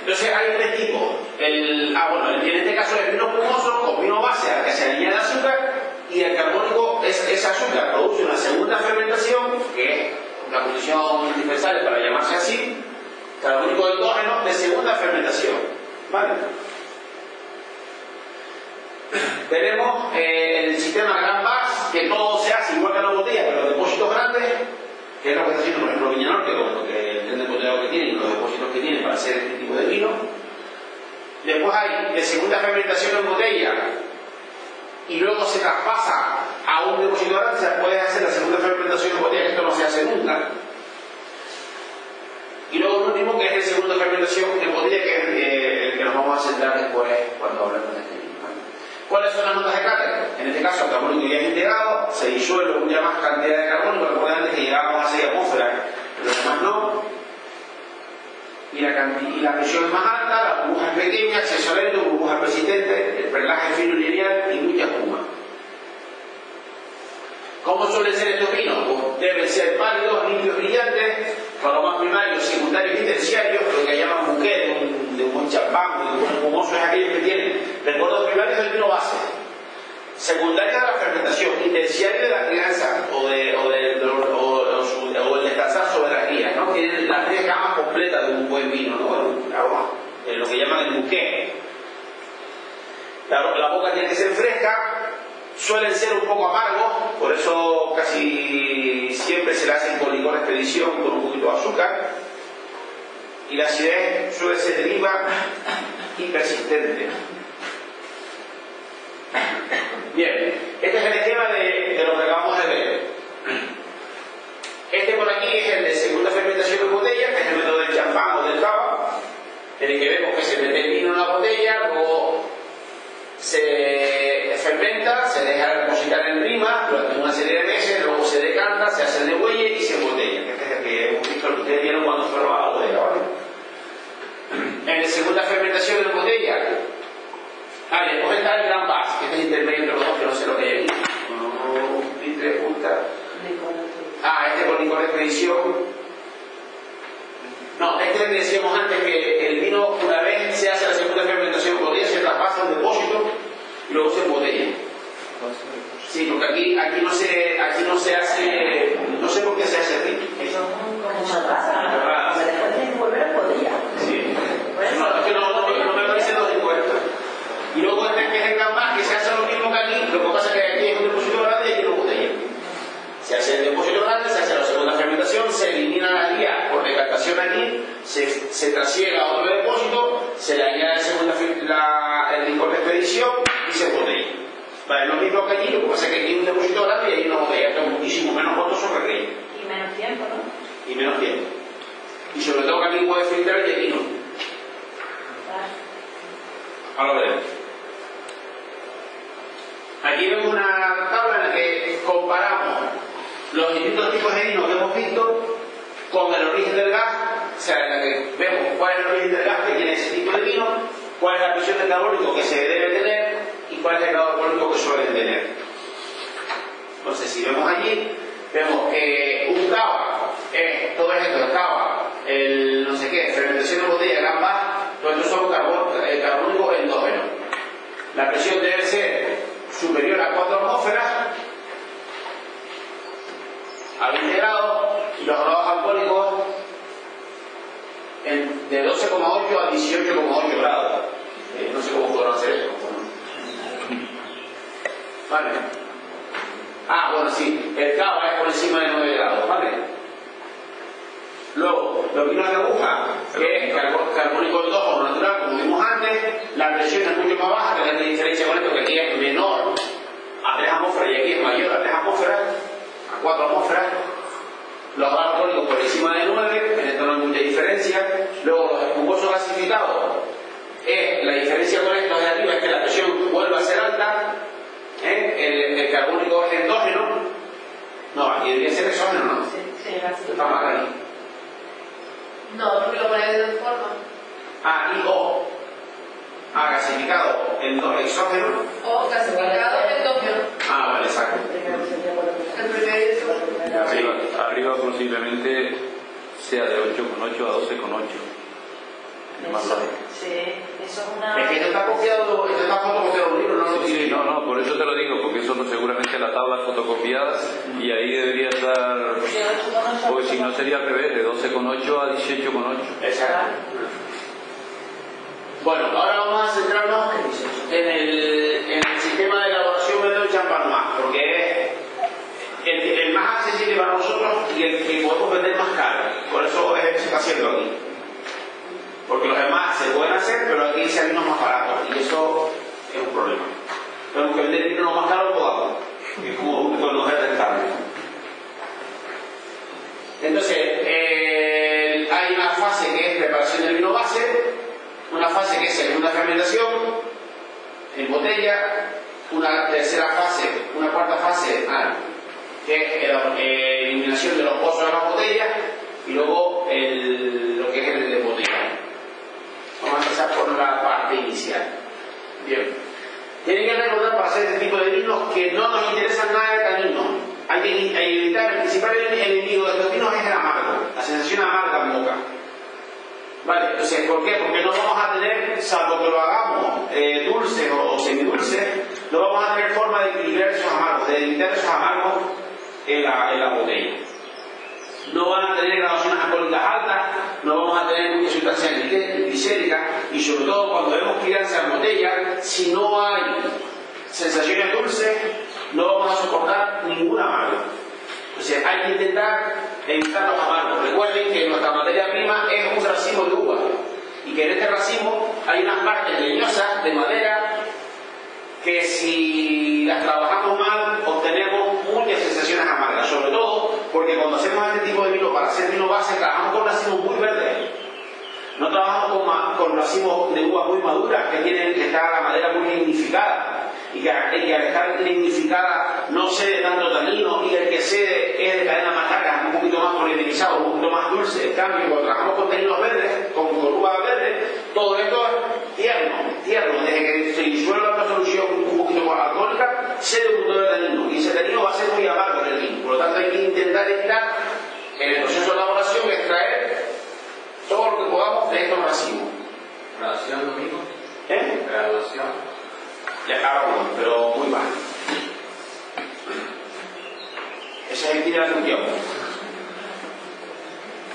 Entonces hay 3 tipos. En este caso el vino espumoso con vino base al que se añade azúcar, y el carbónico, ese azúcar produce una segunda fermentación, que es una condición indispensable para llamarse así, carbónico endógeno de segunda fermentación. ¿Vale? Tenemos el sistema Gran Bass, que todo se hace igual que en la botella, pero los depósitos grandes, que es lo que está haciendo por ejemplo Viña Norte, con lo que el embotellado que tiene y los depósitos que tiene para hacer este tipo de vino. Después hay de segunda fermentación en botella, y luego se traspasa a un depósito grande, se puede hacer la segunda fermentación en botella, que esto no se hace nunca. Y luego el último, que es el segunda fermentación en botella, que es el que nos vamos a centrar después cuando hablemos de este vino. ¿Cuáles son las notas de cátedra? En este caso el carbónico ya es integrado, se disuelve mucha más cantidad de carbónico, recuerden antes que llegábamos a 6 atmósferas, pero demás no. Y la presión es más alta, la burbuja es pequeña, acceso lento, burbuja persistente, el perlaje es fino y lineal y mucha espuma. ¿Cómo suelen ser estos vinos? Pues deben ser pálidos, limpios, brillantes, con aromas primarios, secundarios y terciarios, lo que llaman bouquet, de un buen champán, de un espumoso es aquellos que tienen recuerdos primarios del vino base, secundarios de la fermentación y terciarios de la crianza o el descansar sobre las guías, ¿no? Tienen las 3 gamas completas de un buen vino, ¿no? Lo que llaman el bouquet. La boca tiene que ser fresca, suelen ser un poco amargos, por eso casi siempre se le hacen con licor expedición con un poquito de azúcar, y la acidez suele ser viva y persistente. Bien, este es el esquema de lo que acabamos de ver. Este por aquí es el de segunda fermentación en botella, que es el método del champán o del cava, en el que vemos que se mete el vino en una botella, luego se fermenta, se deja repositar en rima durante una serie de meses, luego se decanta, se hace el degüelle y se embotella. Este es el que hemos visto que ustedes vieron cuando fueron a la bodega, ¿vale? En la segunda fermentación en botella, después está el Gran Bass, que este es intermedio entre los dos, que no sé lo que hay aquí. Este con licor de expedición. No, este que decíamos antes, que el vino, una vez se hace la segunda fermentación en botella, se traspasa a un depósito y luego se embotella. Sí, porque aquí no se hace, no sé por qué se hace así. Como se pasa, se después tiene que volver a botella. Sí. Es que no me parece lo dispuesto. Y luego este que es el Gran Bass, que se hace lo mismo que aquí, lo que pasa es que aquí es un depósito grande y aquí no botella. Se hace el depósito grande, se hace la segunda fermentación, se elimina la guía por decantación aquí, se trasiega a otro depósito, se le añade el licor de expedición y se embotella. Vale, lo mismo que allí, lo que pasa es que aquí hay un depósito grande y ahí una botella, esto es muchísimo menos costoso que aquello. Y menos tiempo, ¿no? Y menos tiempo. Y sobre todo que aquí puede filtrar y aquí no. Ahora veremos. Aquí vemos una tabla en la que comparamos los distintos tipos de vino que hemos visto con el origen del gas, o sea, en la que vemos cuál es el origen del gas que tiene ese tipo de vino, cuál es la presión de carbónico que se debe tener y cuál es el grado alcohólico que suelen tener. Entonces, si vemos allí, vemos que un cava es todo esto, el cava, el no sé qué, fermentación de botella, Gran Bass, todo esto son carbónicos endógenos. La presión debe ser superior a 4 atmósferas a 20 grados y los grados alcohólicos de 12,8 a 18,8 grados. No sé cómo podrán hacer eso. Vale. Bueno, sí, el cava es por encima de 9 grados, ¿vale? Luego, los vinos de aguja, que es carbónico endógeno natural, como vimos antes, la presión es mucho más baja, que es la diferencia con esto, que aquí es menor a 3 atmósferas y aquí es mayor a 3 atmósferas, a 4 atmósferas. Los grados alcohólicos por encima de 9, en esto no hay mucha diferencia. Luego, los espumosos gasificados, la diferencia con estos de arriba es que la presión vuelve a ser alta. El carbónico es endógeno. No, aquí debería ser exógeno, ¿no? Sí, está mal ahí. No, tú lo pones de dos formas. Ah, y o. Ah, gasificado exógeno. O gasificado endógeno. Ah, vale, exacto. El primero y el segundo. Arriba posiblemente sea de 8,8 a 12,8. Es más lógico. Sí, eso es una... Es que esto está copiado, esto está fotocopiado un libro, no lo Sí, no, por eso te lo digo, porque eso seguramente la tabla fotocopiada y ahí debería estar, porque si no sería al revés, de 12,8 a 18,8. Exacto. Bueno, ahora vamos a centrarnos en el sistema de elaboración método Champenois, porque es el más accesible para nosotros y el que podemos vender más caro. Por eso es el que se está haciendo aquí. Porque los demás se pueden hacer, pero aquí se hacen más baratos y eso es un problema. Tenemos que vender vino lo más caro que podamos, que es como cuando es rentable. Entonces, hay una fase que es preparación del vino base, una fase que es segunda fermentación en botella, una tercera fase, una cuarta fase que es la eliminación de los pozos de las botellas y luego lo que es el de botella. Vamos a empezar por la parte inicial. Bien. Tienen que recordar para hacer este tipo de vinos que no nos interesan nada de tanino. Hay que evitar, el principal enemigo de estos vinos es el amargo, la sensación amarga en boca. Vale, entonces, ¿por qué? Porque no vamos a tener, salvo que lo hagamos dulce o semidulce, no vamos a tener forma de equilibrar esos amargos, de evitar esos amargos en la botella. No van a tener graduaciones alcohólicas altas, no vamos a tener mucha sustancia glicérica y sobre todo cuando vemos crianza en botella, si no hay sensaciones dulces, no vamos a soportar ningún amargo. Entonces hay que intentar evitar los amargos. Recuerden que nuestra materia prima es un racimo de uva y que en este racimo hay unas partes leñosas de madera que si las trabajamos mal obtenemos muchas sensaciones amargas, sobre todo porque cuando hacemos este tipo de vino para hacer vino base trabajamos con racimos muy verdes, no trabajamos con racimos de uva muy maduras que está la madera muy lignificada y que al estar lignificada no cede tanto tanino y el que cede es de cadena más larga, un poquito más polimerizado, un poquito más dulce. En cambio, cuando trabajamos con taninos verdes, con uva verde, todo esto es tierno, desde que se disuelve una solución un poquito más alcohólica, cede un poquito de tanino y ese tanino va a ser muy amargo en el vino. Por lo tanto, hay que intentar evitar en el proceso de elaboración extraer todo lo que podamos de estos racimos. ¿Graduación lo mismo? ¿Graduación? Ya cada uno, pero muy bajo. Ese es el tiro de la función.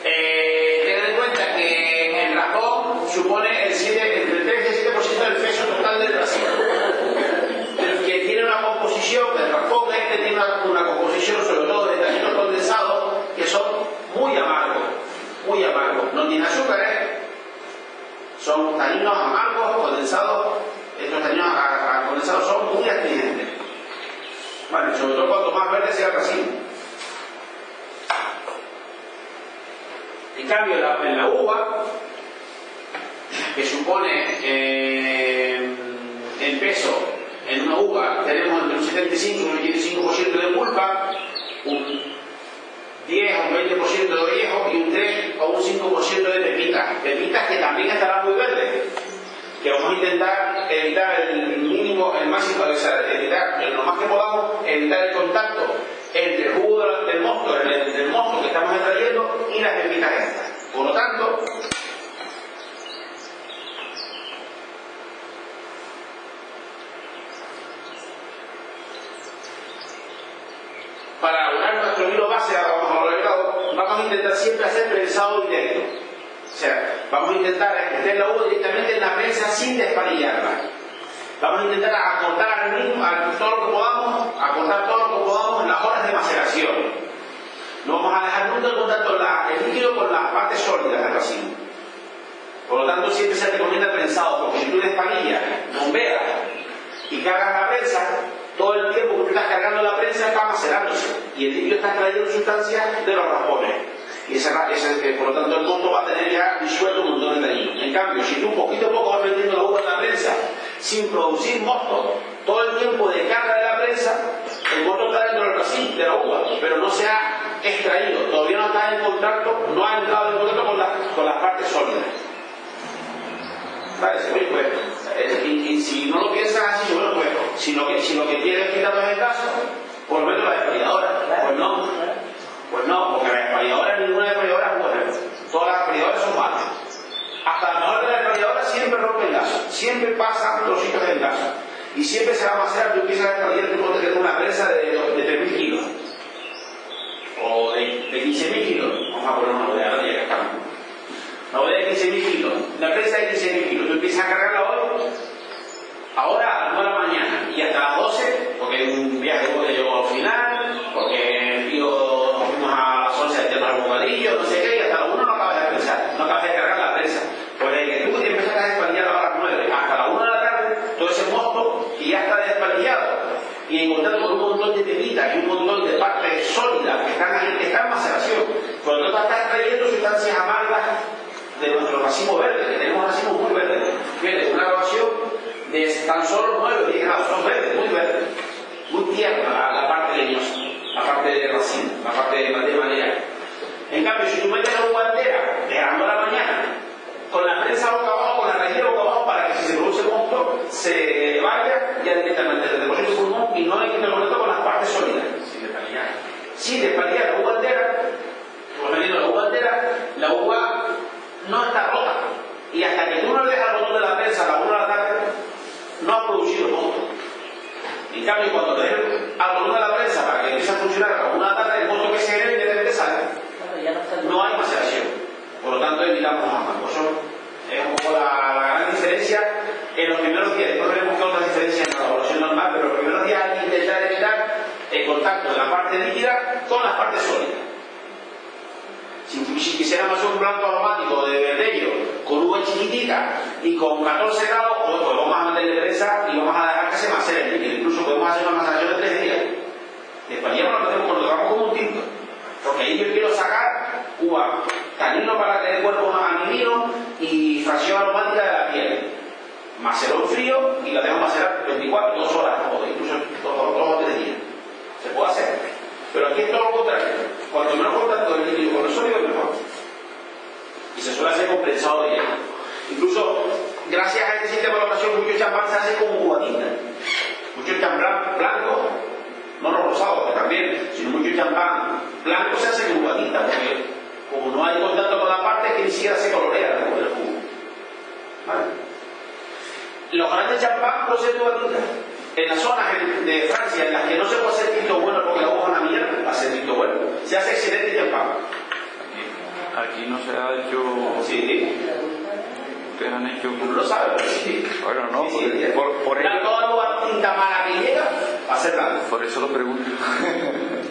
Tened en cuenta que el ratón supone entre el 3 y el 7% del peso total del racimo. Que tiene una composición, el ratón tiene una composición sobre todo de taninos condensados que son muy amargos. No tiene azúcares, son taninos amargos, condensados. Estos taninos condensados son muy astringentes. Vale, sobre todo cuanto más verde sea el racimo. En cambio, en la uva, que supone el peso en una uva, tenemos entre un 75 y un 85% de pulpa, un 10 o un 20% de orejo y un 3 o un 5% de pepitas. Pepitas que también estarán muy verdes. Que vamos a intentar evitar el máximo, evitar lo más que podamos, evitar el contacto entre el jugo del mosto que estamos extrayendo y las pepitas estas. Por lo tanto, para elaborar nuestro vino base, vamos a intentar siempre hacer prensado directo. O sea, vamos a intentar meter la uva directamente en la prensa sin despanillarla. Vamos a intentar acortar todo lo que podamos, las horas de maceración. No vamos a dejar nunca el contacto el líquido con las partes sólidas del racimo. Por lo tanto, siempre se recomienda prensado, porque si tú despanillas, bombeas y cargas la prensa, todo el tiempo que tú estás cargando la prensa está macerándose y el líquido está extrayendo sustancias de los raspones. Y por lo tanto el mosto va a tener ya disuelto un montón de tanino. En cambio, si tú poquito a poco vas metiendo la uva en la prensa sin producir mosto, todo el tiempo de carga de la prensa, el mosto está dentro del racimo, de la uva, pero no se ha extraído, todavía no está en contacto, no ha entrado en contacto con las parte sólida. Vale, oye, pues, y si no lo piensas así, bueno, pues, si lo que quieres quitar los escasos, pues meto la despalladora. Pues no, porque la despalladora, ninguna despalladora es buena. Todas las despalladores son malas. Hasta la mejor de la despalladora siempre rompe el gaso, siempre pasan trocitos del gaso. Y siempre se va a macerar, tú empiezas a despallar, tú puedes tener una presa de 3.000 kilos. O de 15.000 kilos. Vamos a poner una bodega, no llega acá. Una bodega de 15.000 kilos. Una presa de 15.000 kilos. Tú empiezas a cargarla hoy, ahora a las 9 de la mañana y hasta las 12, porque hay un viaje que llegó al final, porque el tío nos fuimos a las 11 a echar al bocadillo, no sé qué, y hasta las 1 no acabas de pensar, no acabas de cargar la presa. Pues desde que tú te empiezas a despalillar a las 9 hasta las 1 de la tarde, todo ese mosto que ya está despalillado y en contacto con un montón de temitas y un montón de partes sólidas que están ahí, que están en maceración. Cuando tú estás trayendo sustancias amargas de nuestro racimo verde, que tenemos racimos muy verdes, fíjate, una grabación de tan solo 9 o 10 grados, son verdes, muy tierna la parte leñosa, la parte de racimo, la parte de madera. En cambio, si tú metes la uva entera de las 9 de la mañana, con la prensa boca abajo, con la raíz boca abajo, para que si se produce mosto, se vaya ya directamente desde el depósito de pulmón y no hay que conectar con las partes sólidas. Sin despalillar la uva entera, pues metiendo la uva entera, la uva no está rota. Y hasta que tú no le dejas el botón de la prensa a las 1 de la tarde, no ha producido mosto. En cambio, cuando le dejas al botón de la prensa para que empiece a funcionar a las 1 de la tarde, el mosto que se genera inmediatamente sale. No hay maceración. Por lo tanto, evitamos ambos. Eso es un poco la gran diferencia en los primeros días. Después veremos que otras diferencias en la elaboración normal, pero los primeros días hay que intentar evitar el contacto de la parte líquida con las partes sólidas. Si quisiéramos hacer un blanco aromático de verdello con uva chiquitita y con 14 grados, pues vamos a meterle presa y vamos a dejar que se macere el líquido. Incluso podemos hacer una maceración de 3 días. Después ya lo hacemos cuando lo hagamos como un tinto. Porque ahí yo quiero sacar uva, tanino para que dé cuerpo a mi vino y fracción aromática de la piel. Macero en frío y la dejo macerar 24, 2 horas, o incluso 2 o 3 días. Se puede hacer. Pero aquí es todo lo contrario. Cuanto menos contacto del líquido con el sólido, mejor. Y se suele hacer compensado de hielo. Incluso, gracias a este sistema de elaboración, mucho champán se hace como uva tinta. Mucho champán blanco, no los rosados, que también, sino mucho champán blanco se hace como uva tinta, porque como no hay contacto con la parte, que ni siquiera se colorea con el jugo. ¿Vale? Los grandes champán proceden de uva tinta. En las zonas de Francia en las que no se puede hacer tinto bueno porque la uva es una mierda, hace tinto bueno, se hace excelente champán. Aquí no se ha hecho. Sí. Ustedes han hecho. Tú no lo sabes, pero sí. Bueno, no, sí, sí, por ello. Toda la uva tinta mala que llega, va a ser blanca. Por eso lo pregunto.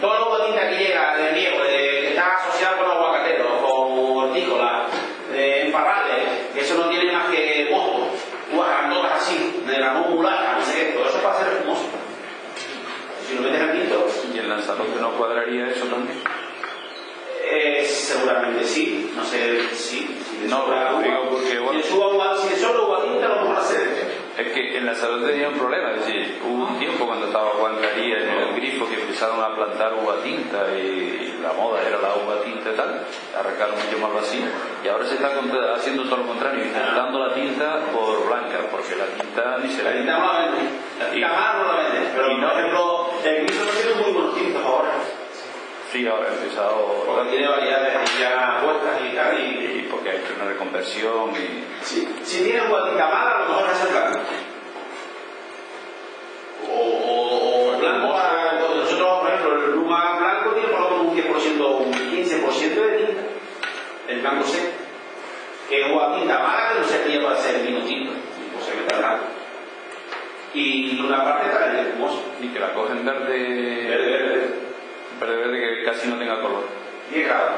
Toda la uva tinta que llega de viejo, que está asociada con aguacatero, con hortícola, en parrales, que eso no tiene más que mosto, uvas grandotas así, de la mulaca, no sé qué, todo eso va a ser hermoso. Si lo metes al tinto. ¿Y en Lanzarote no cuadraría eso también? Seguramente sí, no sé si no, lo digo porque bueno, si le sobra uva tinta lo mejor hacer es que en Lanzarote tenía un problema, es decir, hubo un tiempo cuando estaba Juan Caría en el Grifo que empezaron a plantar uva tinta y la moda era la uva tinta y tal, arrancaron mucho más vacío y ahora se está haciendo todo lo contrario, intentando la tinta por blanca, porque la tinta ni se la tinta no la venden, la tinta mala no la venden, pero por ejemplo el Grifo está haciendo muy buenos tintos ahora. Sí, ahora ha empezado. Porque tiene variedades ya puestas y tal. Y porque ha hecho una reconversión. Sí. Si tiene una tinta mala, a lo mejor hace blanco. O blanco para. Nosotros, por ejemplo, el Luma blanco tiene por lo menos un 10%, un 15% de tinta. El blanco seco. Que es una tinta mala que no servía para hacer vino tinto. Pues se mete blanco. Y una parte está en espumoso. Y que la cogen verde. Verde que casi no tenga color. 10 grados.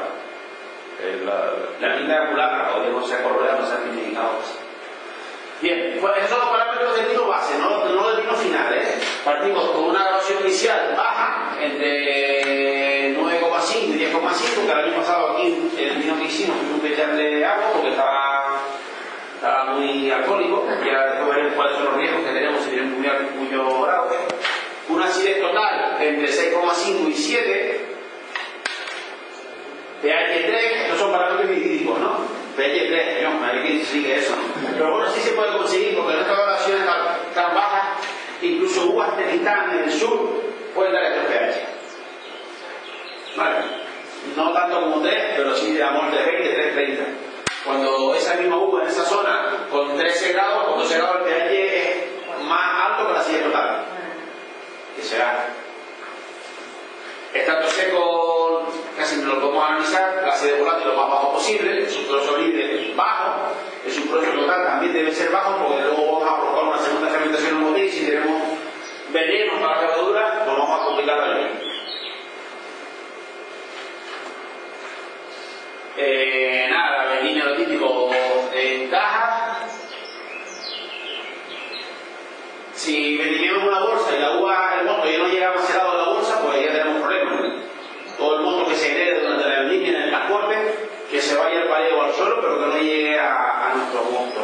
La tinta mulaca, o que no sea colorada, no sea pigmentado. Bien, pues esos son los parámetros del vino base, no del vino final, ¿eh? Partimos con una graduación inicial baja, entre 9,5 y 10,5, que el año pasado aquí, el vino que hicimos, tuvimos que echarle agua porque estaba muy alcohólico. Ya después veremos cuáles son los riesgos que tenemos si tienen muchos grados. Una acidez total entre 6,5 y 7, pH 3, estos son parámetros hidrídicos, ¿no? pH 3 explique eso, ¿no? Pero bueno, sí se puede conseguir, porque en estas relaciones tan bajas, incluso uvas que están en el sur pueden dar estos pH. Vale, no tanto como 3, pero sí de amor de 20, 3,30. Cuando esa misma uva en esa zona, con 13 grados, con 12 grados el pH es más alto que la silla total. Que será. Estando seco, casi no lo podemos analizar, la acidez volátil lo más bajo posible, el sucroso libre bajo, el sucroso total también debe ser bajo, porque luego vamos a provocar una segunda fermentación en botella y si tenemos veneno para la levadura, nos vamos a complicar la vida. Nada, la vendimia lo típico en caja. Si vendimos una bolsa y la uva, el mosto ya no llega macerado a la bolsa, pues ya tenemos problemas, ¿no? Todo el mosto que se genere durante la vendimia en el transporte, que se vaya al paleo o al suelo, pero que no llegue a nuestro mosto,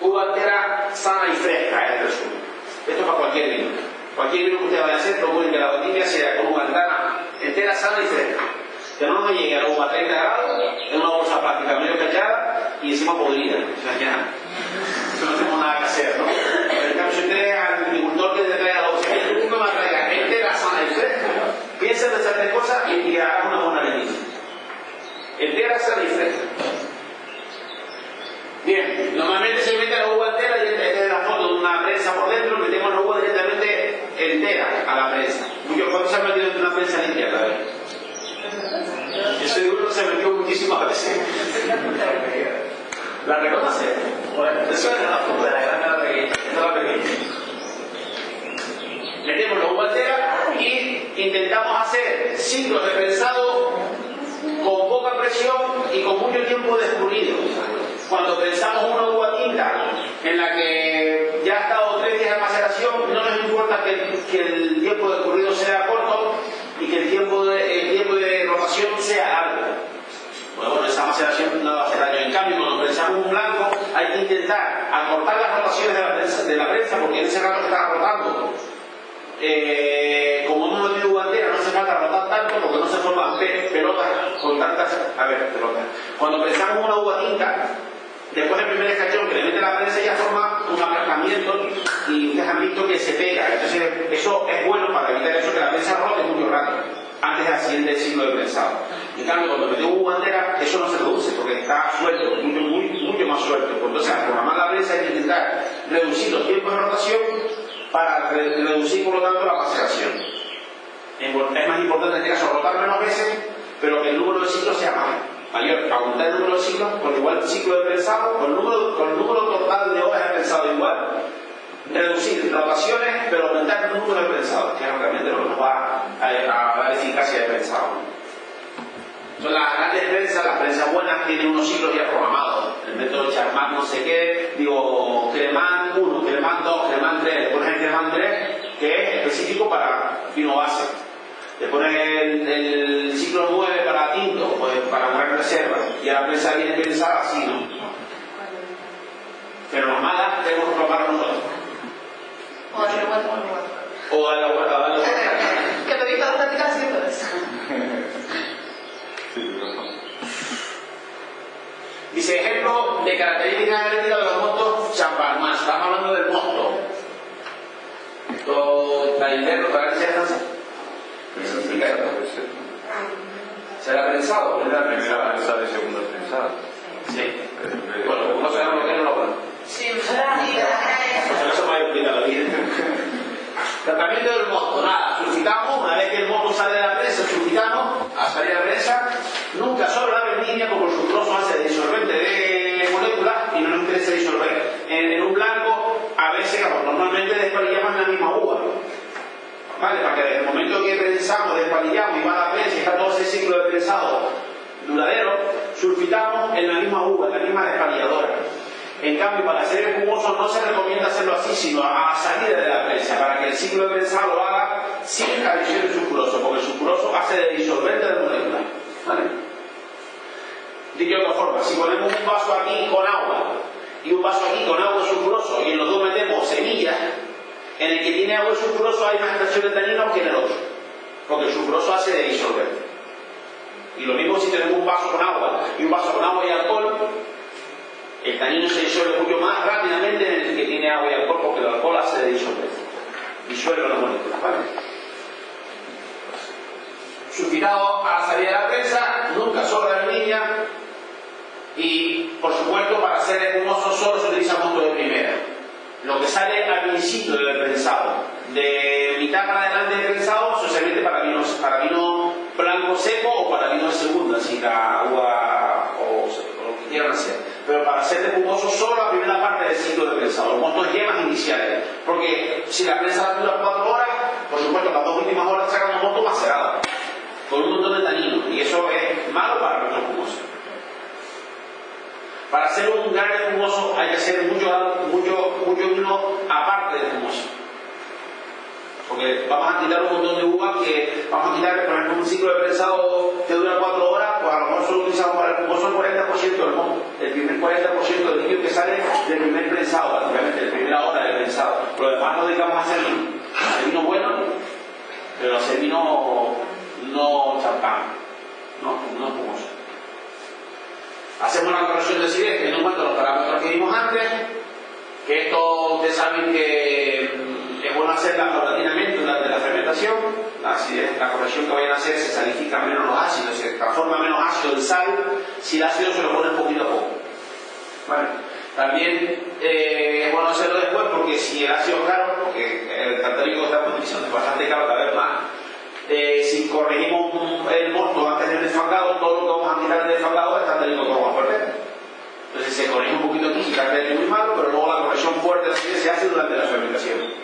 ¿no? Uva entera sana y fresca, es el resumen. Esto es para cualquier vino. Cualquier vino que usted vaya a hacer, procure que la vendimia sea con uva entera sana y fresca. Que no nos llegue a la uva a 30 grados en una bolsa plástica medio callada y encima podrida. O sea, ya no tenemos nada que hacer, ¿no? En cambio, si usted es al agricultor que te traiga la bolsa, que nunca me traiga entera sana y fresca, piensa en esas 3 cosas y haga una buena vendimia. Entera sana y fresca. Bien, normalmente se mete la uva entera, esta es la foto de una prensa por dentro, metemos la uva directamente entera a la prensa. Muchos cuantos se han metido en una prensa limpia, ¿sabes? Yo soy uno que se metió muchísimas veces. ¿La reconoce? Bueno, eso es la foto de la granja de la pequeña. Esta es la pequeña. Metemos la uva entera y intentamos hacer ciclos de prensado con poca presión y con mucho tiempo de escurrido. Cuando prensamos una uva tinta en la que ya ha estado 3 días de maceración, no nos importa que el tiempo de escurrido sea corto y que el tiempo de rotación sea largo. Bueno, esa maceración no va a hacer daño. En cambio, cuando prensamos un blanco, hay que intentar acortar las rotaciones de la prensa, porque en ese rato que está rotando, como hemos metido uva entera, no hace falta rotar tanto porque no se forman pelotas con tantas. Pelotas. Cuando prensamos una uva tinta, después del primer escachón que le mete la prensa ya forma un aplastamiento y ustedes han visto que se pega. Entonces eso es bueno para evitar eso, que la prensa rote mucho rápido antes del siguiente ciclo de prensado. En cambio, cuando metemos uva entera, eso no se reduce porque está suelto, mucho más suelto. Entonces, al programar la prensa hay que intentar reducir los tiempos de rotación para reducir, por lo tanto, la maceración. Es más importante en este caso rotar menos veces, pero que el número de ciclos sea mayor. Aumentar el número de ciclos con igual ciclo de prensado, con el número total de horas de prensado igual, reducir rotaciones, pero aumentar el número de prensados, que es realmente lo que nos va a dar eficacia de prensado. Son las grandes prensas, las prensas buenas tienen unos ciclos ya programados. El método Charmat no sé qué, digo, Cremant 1, Cremant 2, Cremant 3, le pones el Cremant 3, que es específico para vino base. Le pones el ciclo 9 para tinto, pues para una reserva, y a la prensa viene pensada así, ¿no? Pero las malas tenemos que probarlo nosotros. O a la vuelta. Que te digo la práctica haciendo eso. Dice, ejemplo de características energéticas de los mostos champán. Estamos hablando del mosto. Esto está interno, ¿para qué se hace? ¿Será prensado? La primera prensada y segunda prensada. Sí. Bueno, no sabemos lo que no lo bueno. Sí, Eso me ha explicado bien. Tratamiento del mosto, nada, sulfitamos, una vez que el mosto sale de la prensa, sulfitamos, a salir de la prensa, nunca sobre la vendimia, como el sucroso hace de disolvente de moléculas y no nos interesa disolver. En un blanco, a veces, normalmente despalillamos en la misma uva. ¿Vale? Para que desde el momento que prensamos, despalillamos y va a la prensa y está todo ese ciclo de prensado duradero, sulfitamos en la misma uva, en la misma despalilladora. En cambio, para hacer espumoso no se recomienda hacerlo así, sino a salida de la prensa, para que el ciclo de prensado lo haga sin adición de sulfuroso, porque el sulfuroso hace de disolvente de moléculas. ¿Vale? Dicho de otra forma, si ponemos un vaso aquí con agua y un vaso aquí con agua sulfuroso y en los dos metemos semillas, en el que tiene agua sulfuroso hay más extracción de taninos que en el otro, porque el sulfuroso hace de disolvente. Y lo mismo si tenemos un vaso con agua y un vaso con agua y alcohol, el tanino se disuelve mucho más rápidamente en el que tiene agua y alcohol, porque el alcohol hace de disolver. Disuelve las moléculas, ¿vale? Sulfitado a la salida de la prensa, nunca sobra la línea. Y, por supuesto, para hacer espumoso solo se utiliza mosto de primera. Lo que sale al principio del prensado, de mitad para adelante del prensado, eso se mete para vino blanco seco o para vino de segunda, si la agua o lo que quieran hacer. Pero para hacer espumoso solo la primera parte del ciclo de prensado, los mostos yemas iniciales. Porque si la prensa dura 4 horas, por supuesto, las 2 últimas horas sacan un mosto macerado, con un montón de taninos, y eso es malo para nuestro espumoso. Para hacer un gran espumoso hay que hacer mucho vino aparte del espumoso. Porque vamos a quitar un montón de uva que vamos a quitar, por ejemplo, un ciclo de prensado que dura 4 horas, pues a lo mejor solo utilizamos para el espumoso el 40% del mosto, el primer 40% del líquido que sale del primer prensado, básicamente, de la primera hora del prensado. Lo demás lo dedicamos a hacer vino bueno, pero hacer vino no champán, no espumoso. Hacemos una corrección de acidez teniendo en cuenta los parámetros que vimos antes, que esto ustedes saben que es bueno hacerla paulatinamente durante la fermentación. La corrección que vayan a hacer se salifican menos los ácidos, se transforma menos ácido en sal si el ácido se lo pone poquito a poco. Bueno, también es bueno hacerlo después porque si el ácido es caro, porque el tartárico que estamos utilizando es bastante caro, cada vez más. Si corregimos el mosto antes del desfangado, todo lo que vamos a quitar del desfangado es tartárico que vamos a perder. Entonces se corrige un poquito aquí, si tartárico es muy malo, pero luego la corrección fuerte de la acidez se hace durante la fermentación.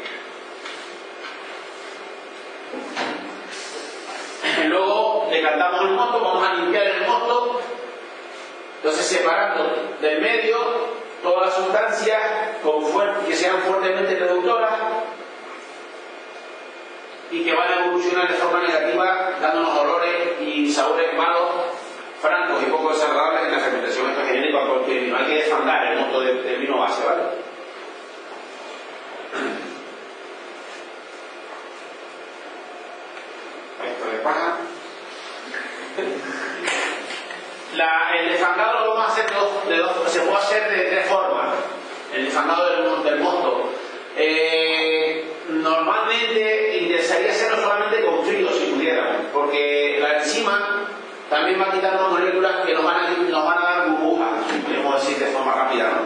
Luego decantamos el mosto, vamos a limpiar el mosto, entonces separando del medio todas las sustancias que sean fuertemente reductoras y que van a evolucionar de forma negativa, dándonos olores y sabores malos, francos y poco desagradables en la fermentación. Esto es genérico a cualquier vino. Hay que desfangar el mosto del vino base, ¿vale? Esto de paja. El desfangado lo vamos a hacer se puede hacer de 3 formas. El desfangado del mosto. Normalmente interesaría hacerlo solamente con frío si pudiéramos, porque la enzima también va a quitar unas moléculas que nos van a dar burbujas, podemos decir de forma rápida, ¿no?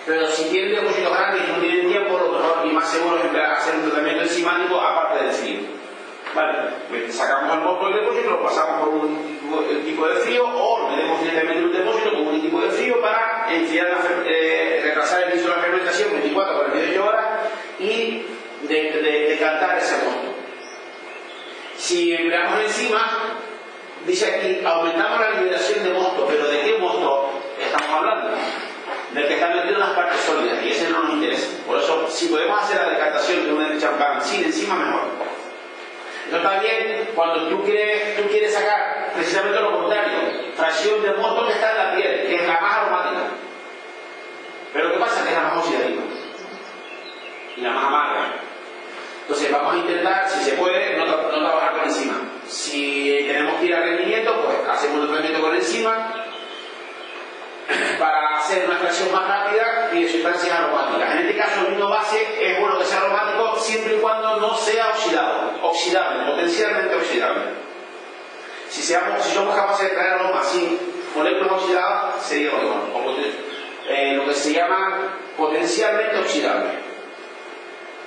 Pero si tienen depósitos grandes y no tienen tiempo, lo mejor y más seguro es hacer un tratamiento enzimático aparte del frío. Vale, pues sacamos el mosto del depósito, lo pasamos por un tipo de frío o lo metemos directamente en un depósito con un tipo de frío para enfriar retrasar el inicio de la fermentación 24 a 48 horas y decantar ese mosto. Si empleamos enzimas, dice aquí, aumentamos la liberación de mosto, pero ¿de qué mosto estamos hablando? Del que está metido en las partes sólidas, y ese no nos interesa. Por eso, si podemos hacer la decantación de un champán sin enzima, mejor. No está bien cuando tú quieres sacar precisamente lo contrario, fracción de mosto que está en la piel, que es la más aromática. Pero ¿qué pasa? Que es la más oxidativa y la más amarga. Entonces vamos a intentar, si se puede, no trabajar con enzima. Si tenemos que ir a rendimiento, pues hacemos el rendimiento con enzima para hacer una extracción más rápida y de sustancias aromáticas. En este caso el vino base es bueno que sea aromático siempre y cuando no sea oxidable, potencialmente oxidable. Si somos capaces de traer aromas sin moléculas oxidadas, sería lo mejor. Lo que se llama potencialmente oxidable.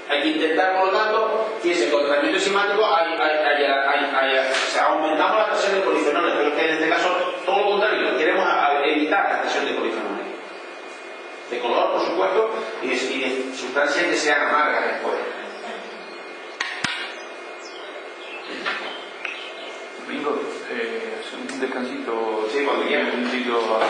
Hay que intentar, por lo tanto, fíjense, con el tratamiento enzimático aumentamos la extracción de polifenoles, pero que en este caso todo lo contrario, queremos evitar la extracción de polifenoles. De color, por supuesto, y de sustancias que sean amargas después. Domingo, un descansito. Sí, cuando quieras. Un minutito.